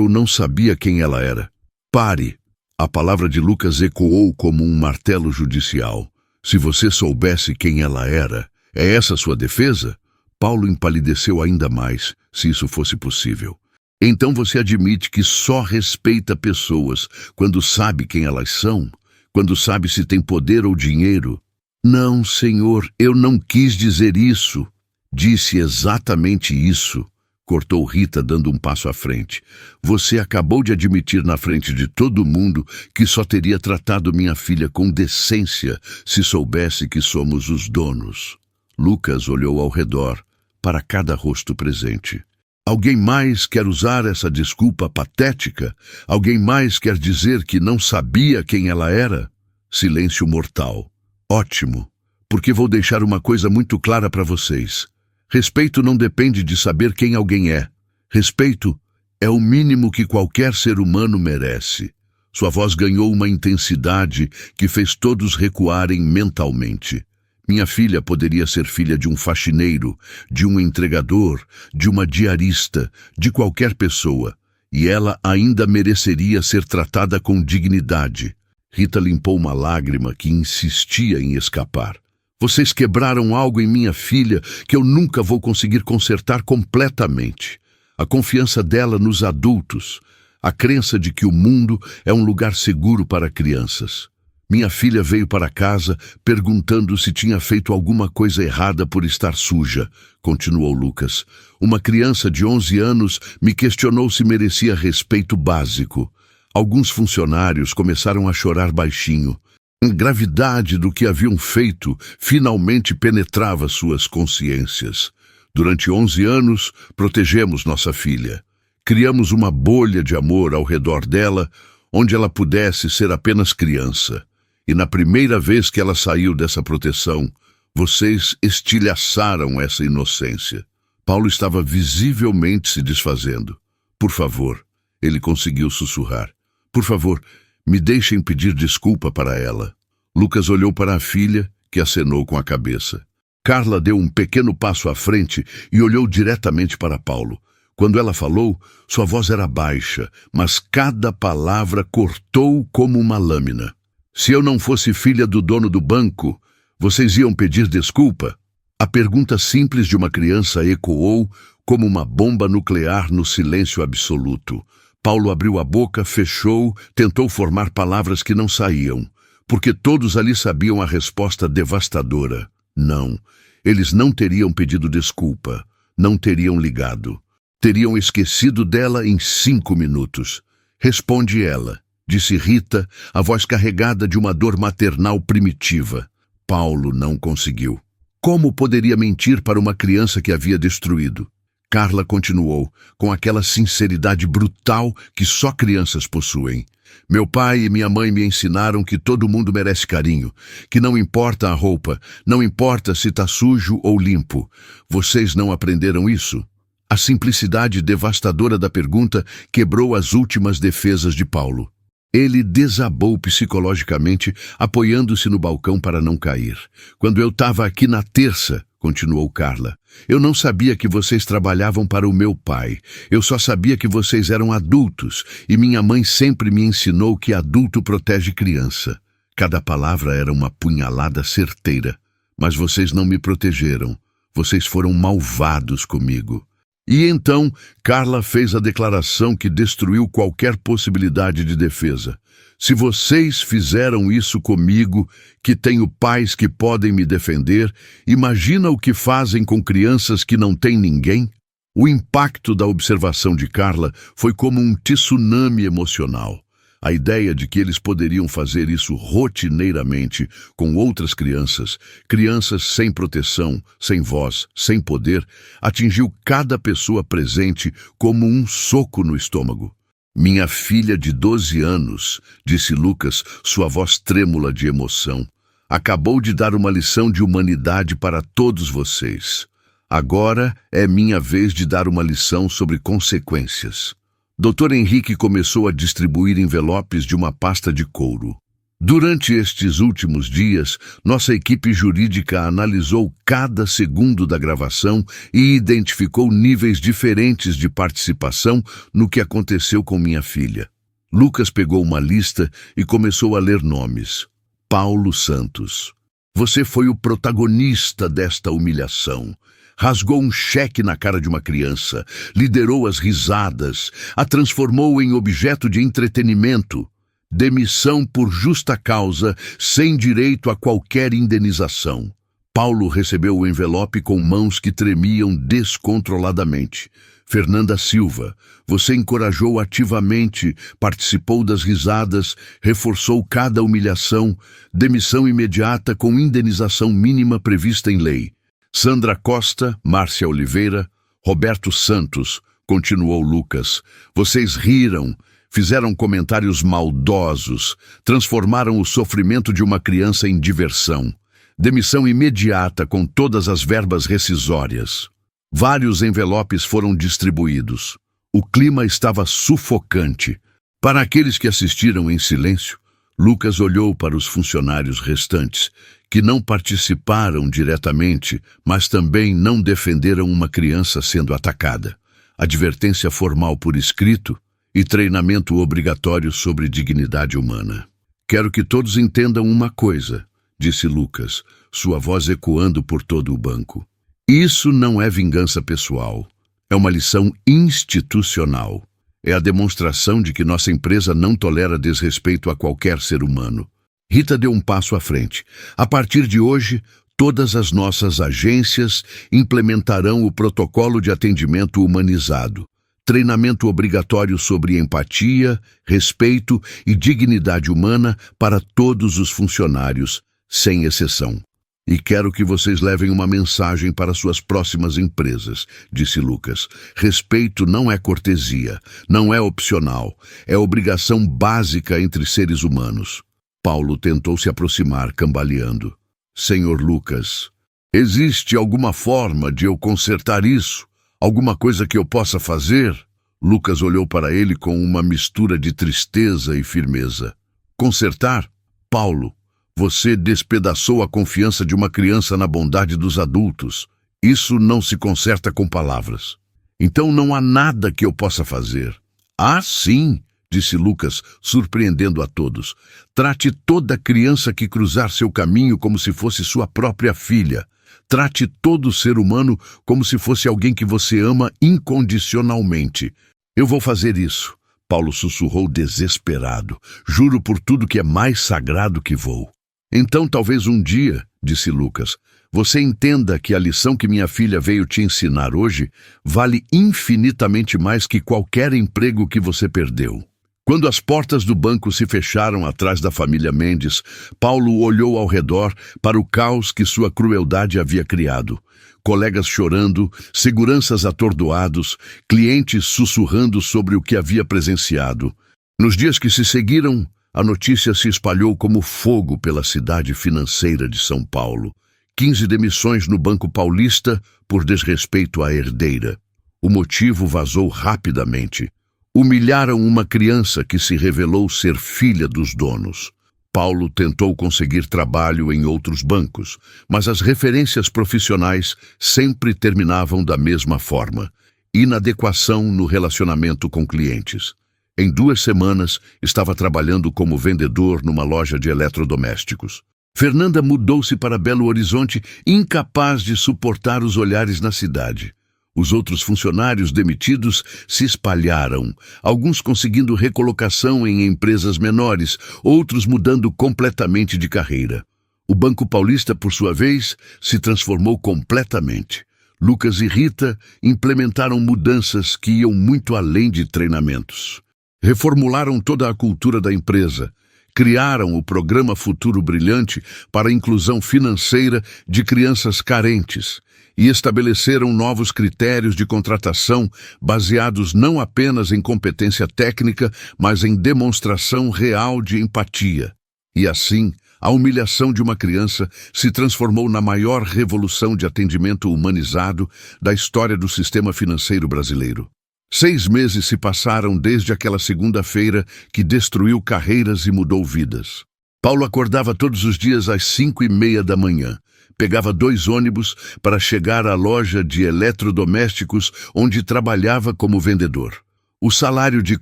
não sabia quem ela era. Pare! A palavra de Lucas ecoou como um martelo judicial. Se você soubesse quem ela era, é essa sua defesa? Paulo empalideceu ainda mais, se isso fosse possível. Então você admite que só respeita pessoas quando sabe quem elas são? Quando sabe se tem poder ou dinheiro? Não, senhor, eu não quis dizer isso. Disse exatamente isso. Cortou Rita dando um passo à frente. Você acabou de admitir na frente de todo mundo que só teria tratado minha filha com decência se soubesse que somos os donos. Lucas olhou ao redor, para cada rosto presente. Alguém mais quer usar essa desculpa patética? Alguém mais quer dizer que não sabia quem ela era? Silêncio mortal. Ótimo, porque vou deixar uma coisa muito clara para vocês. Respeito não depende de saber quem alguém é. Respeito é o mínimo que qualquer ser humano merece. Sua voz ganhou uma intensidade que fez todos recuarem mentalmente. Minha filha poderia ser filha de um faxineiro, de um entregador, de uma diarista, de qualquer pessoa, e ela ainda mereceria ser tratada com dignidade. Rita limpou uma lágrima que insistia em escapar. Vocês quebraram algo em minha filha que eu nunca vou conseguir consertar completamente. A confiança dela nos adultos, a crença de que o mundo é um lugar seguro para crianças. Minha filha veio para casa perguntando se tinha feito alguma coisa errada por estar suja, continuou Lucas. Uma criança de 11 anos me questionou se merecia respeito básico. Alguns funcionários começaram a chorar baixinho. A gravidade do que haviam feito finalmente penetrava suas consciências. Durante 11 anos, protegemos nossa filha. Criamos uma bolha de amor ao redor dela, onde ela pudesse ser apenas criança. E na primeira vez que ela saiu dessa proteção, vocês estilhaçaram essa inocência. Paulo estava visivelmente se desfazendo. Por favor, ele conseguiu sussurrar. Por favor, me deixem pedir desculpa para ela. Lucas olhou para a filha, que acenou com a cabeça. Carla deu um pequeno passo à frente e olhou diretamente para Paulo. Quando ela falou, sua voz era baixa, mas cada palavra cortou como uma lâmina. Se eu não fosse filha do dono do banco, vocês iam pedir desculpa? A pergunta simples de uma criança ecoou como uma bomba nuclear no silêncio absoluto. Paulo abriu a boca, fechou, tentou formar palavras que não saíam, porque todos ali sabiam a resposta devastadora. Não, eles não teriam pedido desculpa, não teriam ligado. Teriam esquecido dela em 5 minutos. Responde ela, disse Rita, a voz carregada de uma dor maternal primitiva. Paulo não conseguiu. Como poderia mentir para uma criança que havia destruído? Carla continuou, com aquela sinceridade brutal que só crianças possuem. Meu pai e minha mãe me ensinaram que todo mundo merece carinho, que não importa a roupa, não importa se está sujo ou limpo. Vocês não aprenderam isso? A simplicidade devastadora da pergunta quebrou as últimas defesas de Paulo. Ele desabou psicologicamente, apoiando-se no balcão para não cair. Quando eu estava aqui na terça, continuou Carla, eu não sabia que vocês trabalhavam para o meu pai. Eu só sabia que vocês eram adultos, e minha mãe sempre me ensinou que adulto protege criança. Cada palavra era uma punhalada certeira. Mas vocês não me protegeram. Vocês foram malvados comigo. E então, Carla fez a declaração que destruiu qualquer possibilidade de defesa. Se vocês fizeram isso comigo, que tenho pais que podem me defender, imagina o que fazem com crianças que não têm ninguém? O impacto da observação de Carla foi como um tsunami emocional. A ideia de que eles poderiam fazer isso rotineiramente com outras crianças, crianças sem proteção, sem voz, sem poder, atingiu cada pessoa presente como um soco no estômago. Minha filha de 12 anos, disse Lucas, sua voz trêmula de emoção, acabou de dar uma lição de humanidade para todos vocês. Agora é minha vez de dar uma lição sobre consequências. Dr. Henrique começou a distribuir envelopes de uma pasta de couro. Durante estes últimos dias, nossa equipe jurídica analisou cada segundo da gravação e identificou níveis diferentes de participação no que aconteceu com minha filha. Lucas pegou uma lista e começou a ler nomes. Paulo Santos. Você foi o protagonista desta humilhação. Rasgou um cheque na cara de uma criança, liderou as risadas, a transformou em objeto de entretenimento. Demissão por justa causa, sem direito a qualquer indenização. Paulo recebeu o envelope com mãos que tremiam descontroladamente. Fernanda Silva, você encorajou ativamente, participou das risadas, reforçou cada humilhação, demissão imediata com indenização mínima prevista em lei. Sandra Costa, Márcia Oliveira, Roberto Santos, continuou Lucas. Vocês riram, fizeram comentários maldosos, transformaram o sofrimento de uma criança em diversão. Demissão imediata com todas as verbas rescisórias. Vários envelopes foram distribuídos. O clima estava sufocante. Para aqueles que assistiram em silêncio, Lucas olhou para os funcionários restantes, que não participaram diretamente, mas também não defenderam uma criança sendo atacada. Advertência formal por escrito e treinamento obrigatório sobre dignidade humana. Quero que todos entendam uma coisa, disse Lucas, sua voz ecoando por todo o banco. Isso não é vingança pessoal. É uma lição institucional. É a demonstração de que nossa empresa não tolera desrespeito a qualquer ser humano. Rita deu um passo à frente. A partir de hoje, todas as nossas agências implementarão o protocolo de atendimento humanizado. Treinamento obrigatório sobre empatia, respeito e dignidade humana para todos os funcionários, sem exceção. E quero que vocês levem uma mensagem para suas próximas empresas, disse Lucas. Respeito não é cortesia, não é opcional, é obrigação básica entre seres humanos. Paulo tentou se aproximar, cambaleando. Senhor Lucas, existe alguma forma de eu consertar isso? Alguma coisa que eu possa fazer? Lucas olhou para ele com uma mistura de tristeza e firmeza. Consertar? Paulo, você despedaçou a confiança de uma criança na bondade dos adultos. Isso não se conserta com palavras. Então não há nada que eu possa fazer. Ah, sim, disse Lucas, surpreendendo a todos. Trate toda criança que cruzar seu caminho como se fosse sua própria filha. Trate todo ser humano como se fosse alguém que você ama incondicionalmente. Eu vou fazer isso, Paulo sussurrou desesperado. Juro por tudo que é mais sagrado que vou. Então talvez um dia, disse Lucas, você entenda que a lição que minha filha veio te ensinar hoje vale infinitamente mais que qualquer emprego que você perdeu. Quando as portas do banco se fecharam atrás da família Mendes, Paulo olhou ao redor para o caos que sua crueldade havia criado. Colegas chorando, seguranças atordoados, clientes sussurrando sobre o que havia presenciado. Nos dias que se seguiram, a notícia se espalhou como fogo pela cidade financeira de São Paulo. 15 demissões no Banco Paulista por desrespeito à herdeira. O motivo vazou rapidamente. Humilharam uma criança que se revelou ser filha dos donos. Paulo tentou conseguir trabalho em outros bancos, mas as referências profissionais sempre terminavam da mesma forma: inadequação no relacionamento com clientes. Em 2 semanas, estava trabalhando como vendedor numa loja de eletrodomésticos. Fernanda mudou-se para Belo Horizonte, incapaz de suportar os olhares na cidade. Os outros funcionários demitidos se espalharam, alguns conseguindo recolocação em empresas menores, outros mudando completamente de carreira. O Banco Paulista, por sua vez, se transformou completamente. Lucas e Rita implementaram mudanças que iam muito além de treinamentos. Reformularam toda a cultura da empresa, criaram o programa Futuro Brilhante para a inclusão financeira de crianças carentes e estabeleceram novos critérios de contratação baseados não apenas em competência técnica, mas em demonstração real de empatia. E assim, a humilhação de uma criança se transformou na maior revolução de atendimento humanizado da história do sistema financeiro brasileiro. 6 meses se passaram desde aquela segunda-feira que destruiu carreiras e mudou vidas. Paulo acordava todos os dias às 5:30 da manhã. Pegava 2 ônibus para chegar à loja de eletrodomésticos onde trabalhava como vendedor. O salário de R$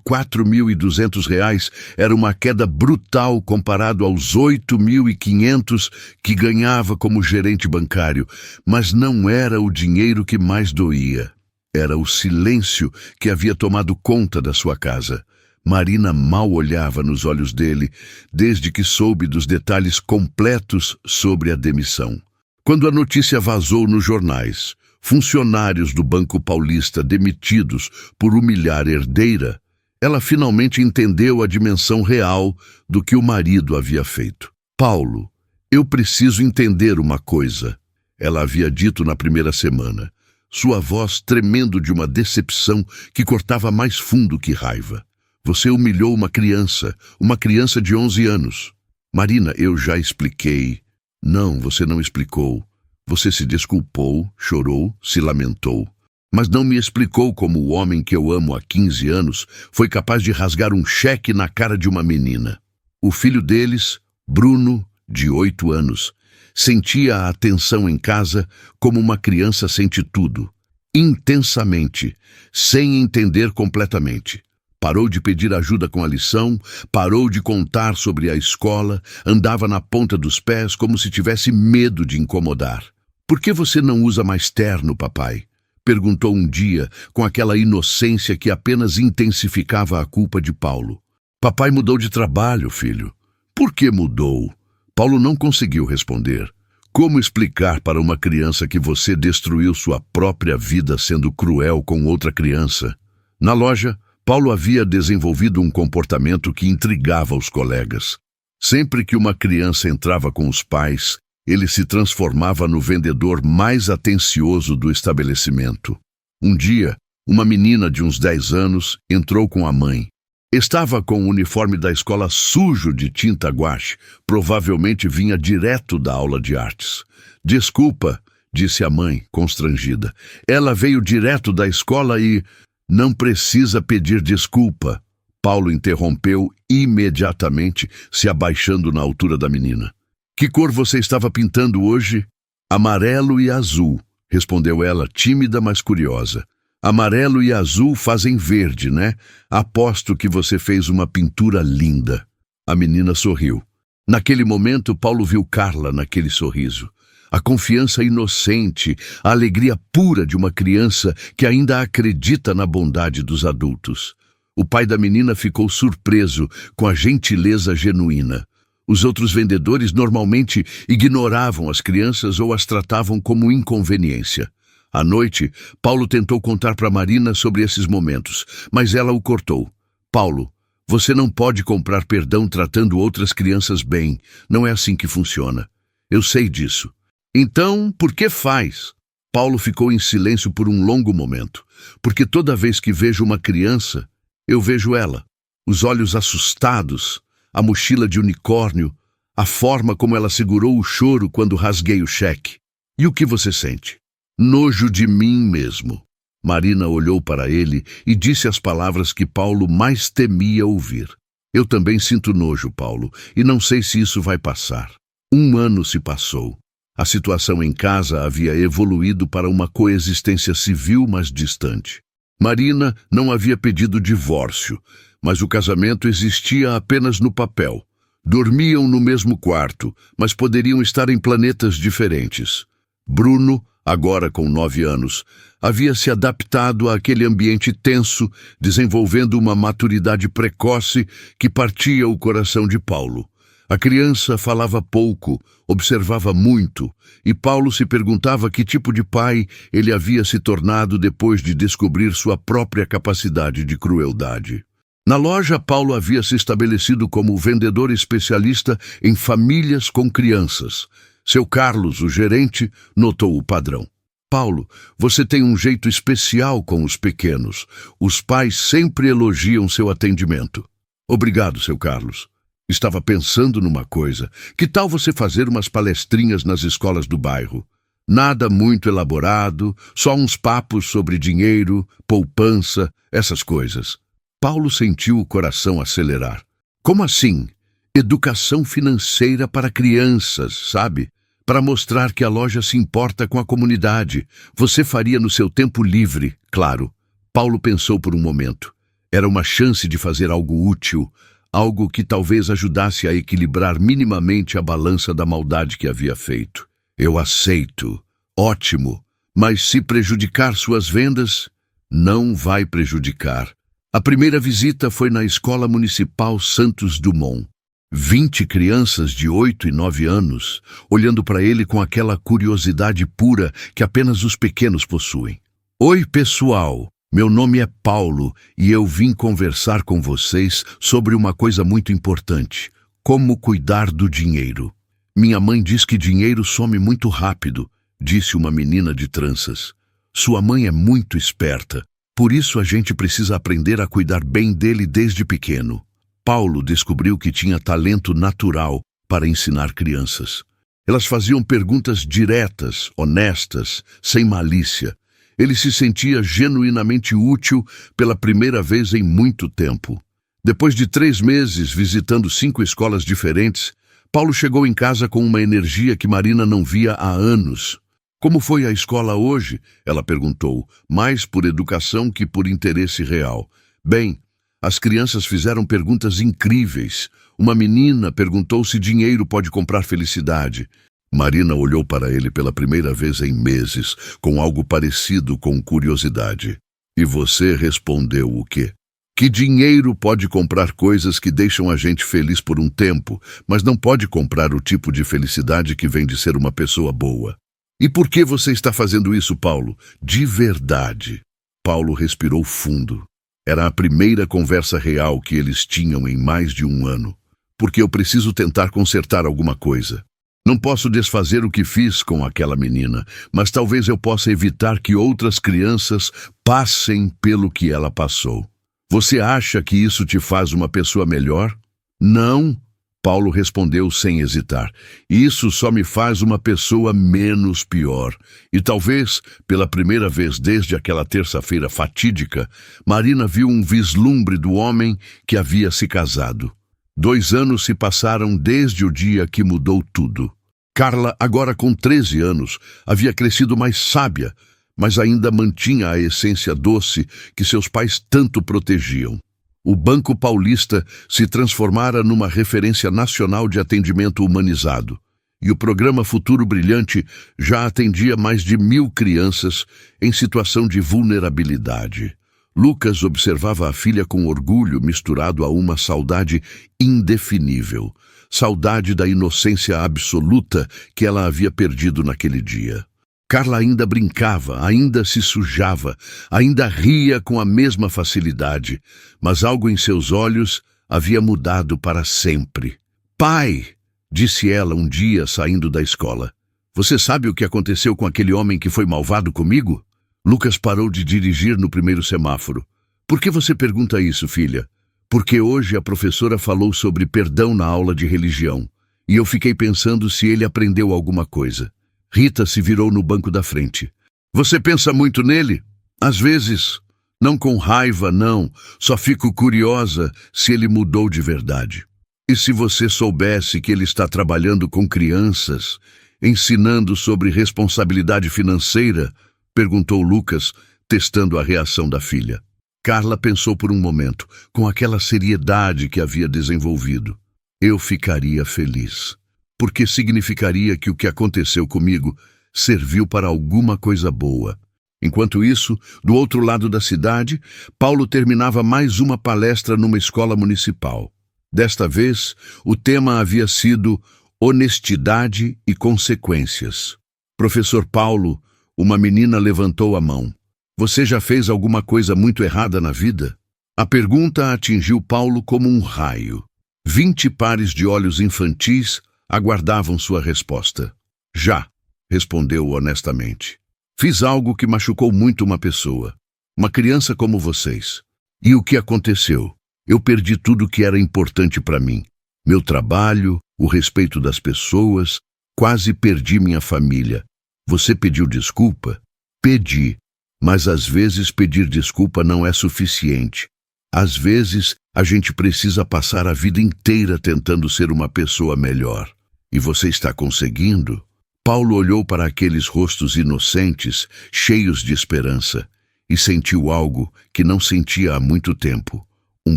4.200 era uma queda brutal comparado aos 8.500 que ganhava como gerente bancário, mas não era o dinheiro que mais doía. Era o silêncio que havia tomado conta da sua casa. Marina mal olhava nos olhos dele, desde que soube dos detalhes completos sobre a demissão. Quando a notícia vazou nos jornais, funcionários do Banco Paulista demitidos por humilhar herdeira, ela finalmente entendeu a dimensão real do que o marido havia feito. Paulo, eu preciso entender uma coisa, ela havia dito na primeira semana. Sua voz tremendo de uma decepção que cortava mais fundo que raiva. Você humilhou uma criança de 11 anos. Marina, eu já expliquei. Não, você não explicou. Você se desculpou, chorou, se lamentou. Mas não me explicou como o homem que eu amo há 15 anos foi capaz de rasgar um cheque na cara de uma menina. O filho deles, Bruno, de 8 anos, sentia a atenção em casa como uma criança sente tudo, intensamente, sem entender completamente. Parou de pedir ajuda com a lição, parou de contar sobre a escola, andava na ponta dos pés como se tivesse medo de incomodar. Por que você não usa mais terno, papai? Perguntou um dia, com aquela inocência que apenas intensificava a culpa de Paulo. Papai mudou de trabalho, filho. Por que mudou? Paulo não conseguiu responder. Como explicar para uma criança que você destruiu sua própria vida sendo cruel com outra criança? Na loja, Paulo havia desenvolvido um comportamento que intrigava os colegas. Sempre que uma criança entrava com os pais, Ele se transformava no vendedor mais atencioso do estabelecimento. Um dia, uma menina de uns 10 anos entrou com a mãe. Estava com o uniforme da escola sujo de tinta guache, provavelmente vinha direto da aula de artes. "Desculpa", disse a mãe, constrangida. "Ela veio direto da escola e..." "Não precisa pedir desculpa", Paulo interrompeu imediatamente, se abaixando na altura da menina. "Que cor você estava pintando hoje?" "Amarelo e azul", respondeu ela, tímida, mas curiosa. "Amarelo e azul fazem verde, né? Aposto que você fez uma pintura linda." A menina sorriu. Naquele momento, Paulo viu Carla naquele sorriso. A confiança inocente, a alegria pura de uma criança que ainda acredita na bondade dos adultos. O pai da menina ficou surpreso com a gentileza genuína. Os outros vendedores normalmente ignoravam as crianças ou as tratavam como inconveniência. À noite, Paulo tentou contar para Marina sobre esses momentos, mas ela o cortou. "Paulo, você não pode comprar perdão tratando outras crianças bem. Não é assim que funciona. Eu sei disso." "Então, por que faz?" Paulo ficou em silêncio por um longo momento. "Porque toda vez que vejo uma criança, eu vejo ela. Os olhos assustados, a mochila de unicórnio, a forma como ela segurou o choro quando rasguei o cheque. E o que você sente?" "Nojo de mim mesmo." Marina olhou para ele e disse as palavras que Paulo mais temia ouvir. "Eu também sinto nojo, Paulo, e não sei se isso vai passar." 1 ano se passou. A situação em casa havia evoluído para uma coexistência civil, mas distante. Marina não havia pedido divórcio, mas o casamento existia apenas no papel. Dormiam no mesmo quarto, mas poderiam estar em planetas diferentes. Bruno, agora com 9 anos, havia se adaptado àquele ambiente tenso, desenvolvendo uma maturidade precoce que partia o coração de Paulo. A criança falava pouco, observava muito, e Paulo se perguntava que tipo de pai ele havia se tornado depois de descobrir sua própria capacidade de crueldade. Na loja, Paulo havia se estabelecido como vendedor especialista em famílias com crianças. Seu Carlos, o gerente, notou o padrão. "Paulo, você tem um jeito especial com os pequenos. Os pais sempre elogiam seu atendimento." "Obrigado, seu Carlos. Estava pensando numa coisa. Que tal você fazer umas palestrinhas nas escolas do bairro? Nada muito elaborado, só uns papos sobre dinheiro, poupança, essas coisas." Paulo sentiu o coração acelerar. "Como assim? Educação financeira para crianças, sabe? Para mostrar que a loja se importa com a comunidade. Você faria no seu tempo livre, claro." Paulo pensou por um momento. Era uma chance de fazer algo útil, algo que talvez ajudasse a equilibrar minimamente a balança da maldade que havia feito. "Eu aceito. Ótimo. Mas se prejudicar suas vendas, não vai prejudicar." A primeira visita foi na Escola Municipal Santos Dumont. 20 crianças de 8 e 9 anos, olhando para ele com aquela curiosidade pura que apenas os pequenos possuem. "Oi, pessoal. Meu nome é Paulo e eu vim conversar com vocês sobre uma coisa muito importante: como cuidar do dinheiro." "Minha mãe diz que dinheiro some muito rápido", disse uma menina de tranças. "Sua mãe é muito esperta, por isso a gente precisa aprender a cuidar bem dele desde pequeno." Paulo descobriu que tinha talento natural para ensinar crianças. Elas faziam perguntas diretas, honestas, sem malícia. Ele se sentia genuinamente útil pela primeira vez em muito tempo. Depois de 3 meses visitando 5 escolas diferentes, Paulo chegou em casa com uma energia que Marina não via há anos. "Como foi a escola hoje?" ela perguntou, mais por educação que por interesse real. "Bem, as crianças fizeram perguntas incríveis. Uma menina perguntou se dinheiro pode comprar felicidade." Marina olhou para ele pela primeira vez em meses, com algo parecido com curiosidade. "E você respondeu o quê?" "Que dinheiro pode comprar coisas que deixam a gente feliz por um tempo, mas não pode comprar o tipo de felicidade que vem de ser uma pessoa boa." "E por que você está fazendo isso, Paulo? De verdade?" Paulo respirou fundo. Era a primeira conversa real que eles tinham em mais de 1 ano. "Porque eu preciso tentar consertar alguma coisa." Não posso desfazer o que fiz com aquela menina, mas talvez eu possa evitar que outras crianças passem pelo que ela passou. Você acha que isso te faz uma pessoa melhor? Não, Paulo respondeu sem hesitar. Isso só me faz uma pessoa menos pior. E talvez, pela primeira vez desde aquela terça-feira fatídica, Marina viu um vislumbre do homem que havia se casado. 2 anos se passaram desde o dia que mudou tudo. Carla, agora com 13 anos, havia crescido mais sábia, mas ainda mantinha a essência doce que seus pais tanto protegiam. O Banco Paulista se transformara numa referência nacional de atendimento humanizado, e o programa Futuro Brilhante já atendia mais de 1.000 crianças em situação de vulnerabilidade. Lucas observava a filha com orgulho misturado a uma saudade indefinível, saudade da inocência absoluta que ela havia perdido naquele dia. Carla ainda brincava, ainda se sujava, ainda ria com a mesma facilidade, mas algo em seus olhos havia mudado para sempre. "Pai", disse ela um dia saindo da escola, "você sabe o que aconteceu com aquele homem que foi malvado comigo?" Lucas parou de dirigir no primeiro semáforo. "Por que você pergunta isso, filha?" "Porque hoje a professora falou sobre perdão na aula de religião, e eu fiquei pensando se ele aprendeu alguma coisa." Rita se virou no banco da frente. "Você pensa muito nele?" "Às vezes. Não com raiva, não. Só fico curiosa se ele mudou de verdade." "E se você soubesse que ele está trabalhando com crianças, ensinando sobre responsabilidade financeira?" perguntou Lucas, testando a reação da filha. Carla pensou por um momento, com aquela seriedade que havia desenvolvido. "Eu ficaria feliz, porque significaria que o que aconteceu comigo serviu para alguma coisa boa." Enquanto isso, do outro lado da cidade, Paulo terminava mais uma palestra numa escola municipal. Desta vez, o tema havia sido honestidade e consequências. "Professor Paulo", uma menina levantou a mão. "Você já fez alguma coisa muito errada na vida?" A pergunta atingiu Paulo como um raio. 20 pares de olhos infantis aguardavam sua resposta. "Já", respondeu honestamente. "Fiz algo que machucou muito uma pessoa. Uma criança como vocês. E o que aconteceu? Eu perdi tudo que era importante para mim. Meu trabalho, o respeito das pessoas, quase perdi minha família. Você pediu desculpa?" "Pedi, mas às vezes pedir desculpa não é suficiente. Às vezes a gente precisa passar a vida inteira tentando ser uma pessoa melhor. E você está conseguindo?" Paulo olhou para aqueles rostos inocentes, cheios de esperança, e sentiu algo que não sentia há muito tempo, um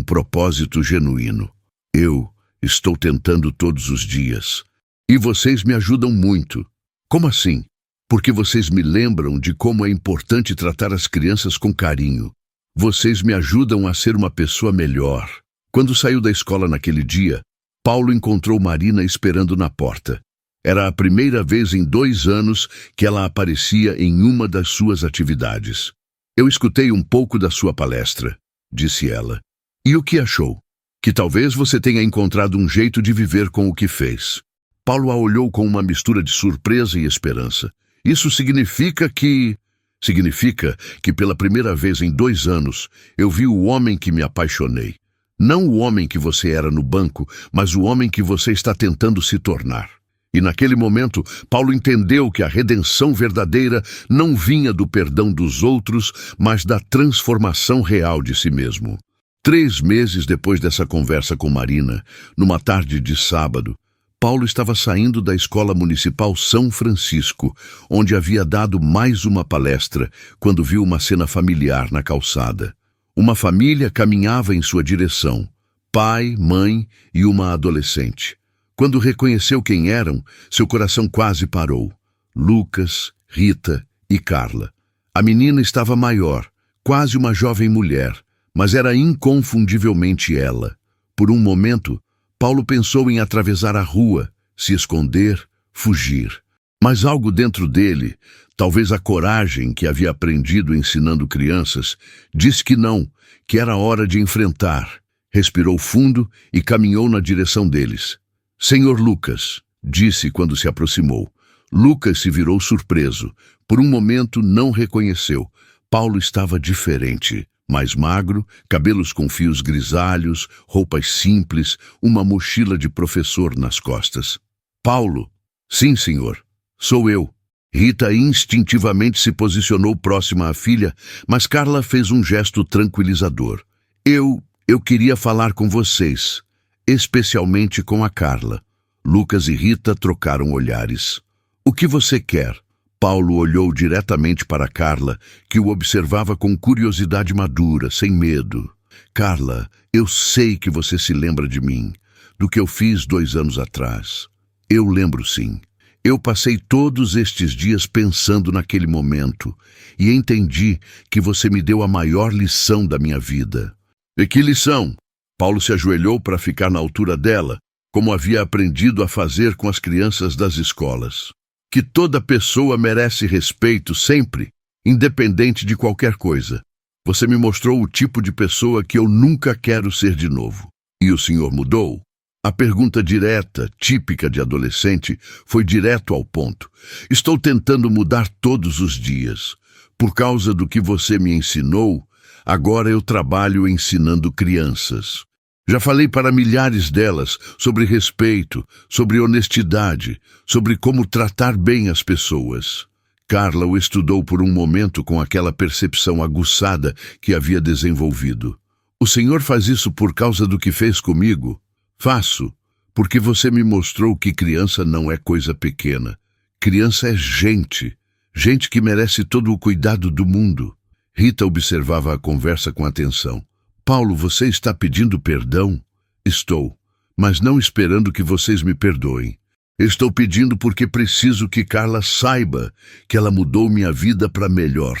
propósito genuíno. "Eu estou tentando todos os dias. E vocês me ajudam muito." "Como assim?" "Porque vocês me lembram de como é importante tratar as crianças com carinho. Vocês me ajudam a ser uma pessoa melhor." Quando saiu da escola naquele dia, Paulo encontrou Marina esperando na porta. Era a primeira vez em 2 anos que ela aparecia em uma das suas atividades. "Eu escutei um pouco da sua palestra", disse ela. "E o que achou?" "Que talvez você tenha encontrado um jeito de viver com o que fez." Paulo a olhou com uma mistura de surpresa e esperança. "Isso significa que..." "Significa que pela primeira vez em 2 anos eu vi o homem que me apaixonei. Não o homem que você era no banco, mas o homem que você está tentando se tornar." E naquele momento, Paulo entendeu que a redenção verdadeira não vinha do perdão dos outros, mas da transformação real de si mesmo. 3 meses depois dessa conversa com Marina, numa tarde de sábado, Paulo estava saindo da Escola Municipal São Francisco, onde havia dado mais uma palestra, quando viu uma cena familiar na calçada. Uma família caminhava em sua direção, pai, mãe e uma adolescente. Quando reconheceu quem eram, seu coração quase parou. Lucas, Rita e Carla. A menina estava maior, quase uma jovem mulher, mas era inconfundivelmente ela. Por um momento, Paulo pensou em atravessar a rua, se esconder, fugir. Mas algo dentro dele, talvez a coragem que havia aprendido ensinando crianças, disse que não, que era hora de enfrentar. Respirou fundo e caminhou na direção deles. "Senhor Lucas", disse quando se aproximou. Lucas se virou surpreso. Por um momento não reconheceu. Paulo estava diferente. Mais magro, cabelos com fios grisalhos, roupas simples, uma mochila de professor nas costas. Paulo? Sim, senhor. Sou eu. Rita instintivamente se posicionou próxima à filha, mas Carla fez um gesto tranquilizador. Eu queria falar com vocês, especialmente com a Carla. Lucas e Rita trocaram olhares. O que você quer? Paulo olhou diretamente para Carla, que o observava com curiosidade madura, sem medo. Carla, eu sei que você se lembra de mim, do que eu fiz 2 anos atrás. Eu lembro sim. Eu passei todos estes dias pensando naquele momento e entendi que você me deu a maior lição da minha vida. E que lição? Paulo se ajoelhou para ficar na altura dela, como havia aprendido a fazer com as crianças das escolas. Que toda pessoa merece respeito sempre, independente de qualquer coisa. Você me mostrou o tipo de pessoa que eu nunca quero ser de novo. E o senhor mudou? A pergunta direta, típica de adolescente, foi direto ao ponto. Estou tentando mudar todos os dias. Por causa do que você me ensinou, agora eu trabalho ensinando crianças. Já falei para milhares delas sobre respeito, sobre honestidade, sobre como tratar bem as pessoas. Carla o estudou por um momento com aquela percepção aguçada que havia desenvolvido. O senhor faz isso por causa do que fez comigo? Faço, porque você me mostrou que criança não é coisa pequena. Criança é gente, gente que merece todo o cuidado do mundo. Rita observava a conversa com atenção. Paulo, você está pedindo perdão? Estou, mas não esperando que vocês me perdoem. Estou pedindo porque preciso que Carla saiba que ela mudou minha vida para melhor.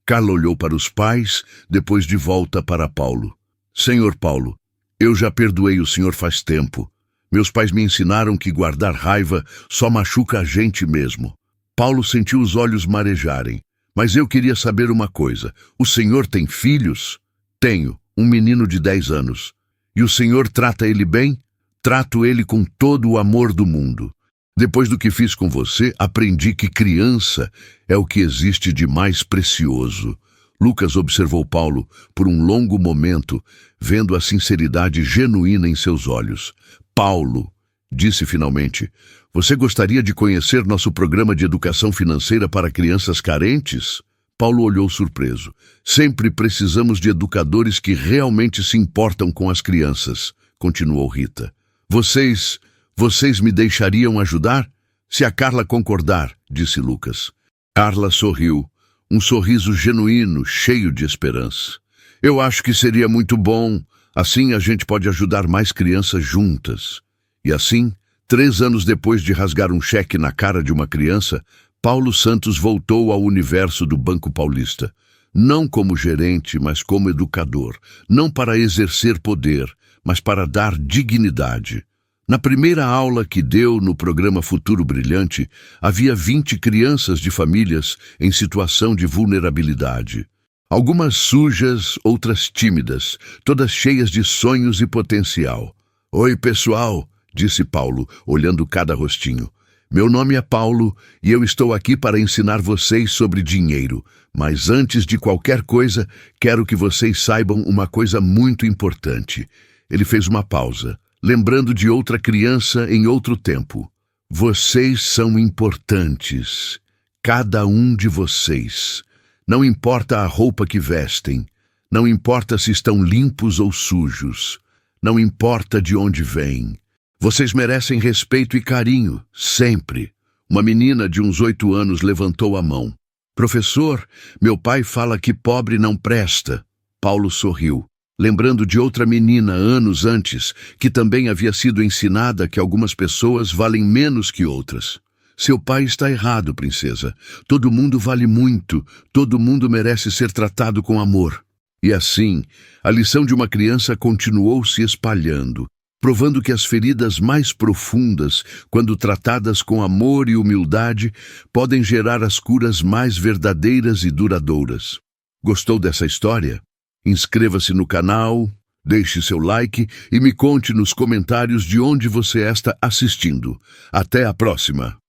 Carla olhou para os pais, depois de volta para Paulo. Senhor Paulo, eu já perdoei o senhor faz tempo. Meus pais me ensinaram que guardar raiva só machuca a gente mesmo. Paulo sentiu os olhos marejarem. Mas eu queria saber uma coisa. O senhor tem filhos? Tenho. Um menino de 10 anos. E o senhor trata ele bem? Trato ele com todo o amor do mundo. Depois do que fiz com você, aprendi que criança é o que existe de mais precioso. Lucas observou Paulo por um longo momento, vendo a sinceridade genuína em seus olhos. Paulo, disse finalmente, você gostaria de conhecer nosso programa de educação financeira para crianças carentes? Paulo olhou surpreso. Sempre precisamos de educadores que realmente se importam com as crianças, continuou Rita. Vocês me deixariam ajudar? Se a Carla concordar, disse Lucas. Carla sorriu, um sorriso genuíno, cheio de esperança. Eu acho que seria muito bom, assim a gente pode ajudar mais crianças juntas. E assim, 3 anos depois de rasgar um cheque na cara de uma criança, Paulo Santos voltou ao universo do Banco Paulista. Não como gerente, mas como educador. Não para exercer poder, mas para dar dignidade. Na primeira aula que deu no programa Futuro Brilhante, havia 20 crianças de famílias em situação de vulnerabilidade. Algumas sujas, outras tímidas, todas cheias de sonhos e potencial. Oi, pessoal, disse Paulo, olhando cada rostinho. Meu nome é Paulo e eu estou aqui para ensinar vocês sobre dinheiro. Mas antes de qualquer coisa, quero que vocês saibam uma coisa muito importante. Ele fez uma pausa, lembrando de outra criança em outro tempo. Vocês são importantes. Cada um de vocês. Não importa a roupa que vestem. Não importa se estão limpos ou sujos. Não importa de onde vêm. Vocês merecem respeito e carinho, sempre. Uma menina de uns 8 anos levantou a mão. Professor, meu pai fala que pobre não presta. Paulo sorriu, lembrando de outra menina anos antes, que também havia sido ensinada que algumas pessoas valem menos que outras. Seu pai está errado, princesa. Todo mundo vale muito, todo mundo merece ser tratado com amor. E assim, a lição de uma criança continuou se espalhando, provando que as feridas mais profundas, quando tratadas com amor e humildade, podem gerar as curas mais verdadeiras e duradouras. Gostou dessa história? Inscreva-se no canal, Deixe seu like e me conte nos comentários de onde você está assistindo. Até a próxima!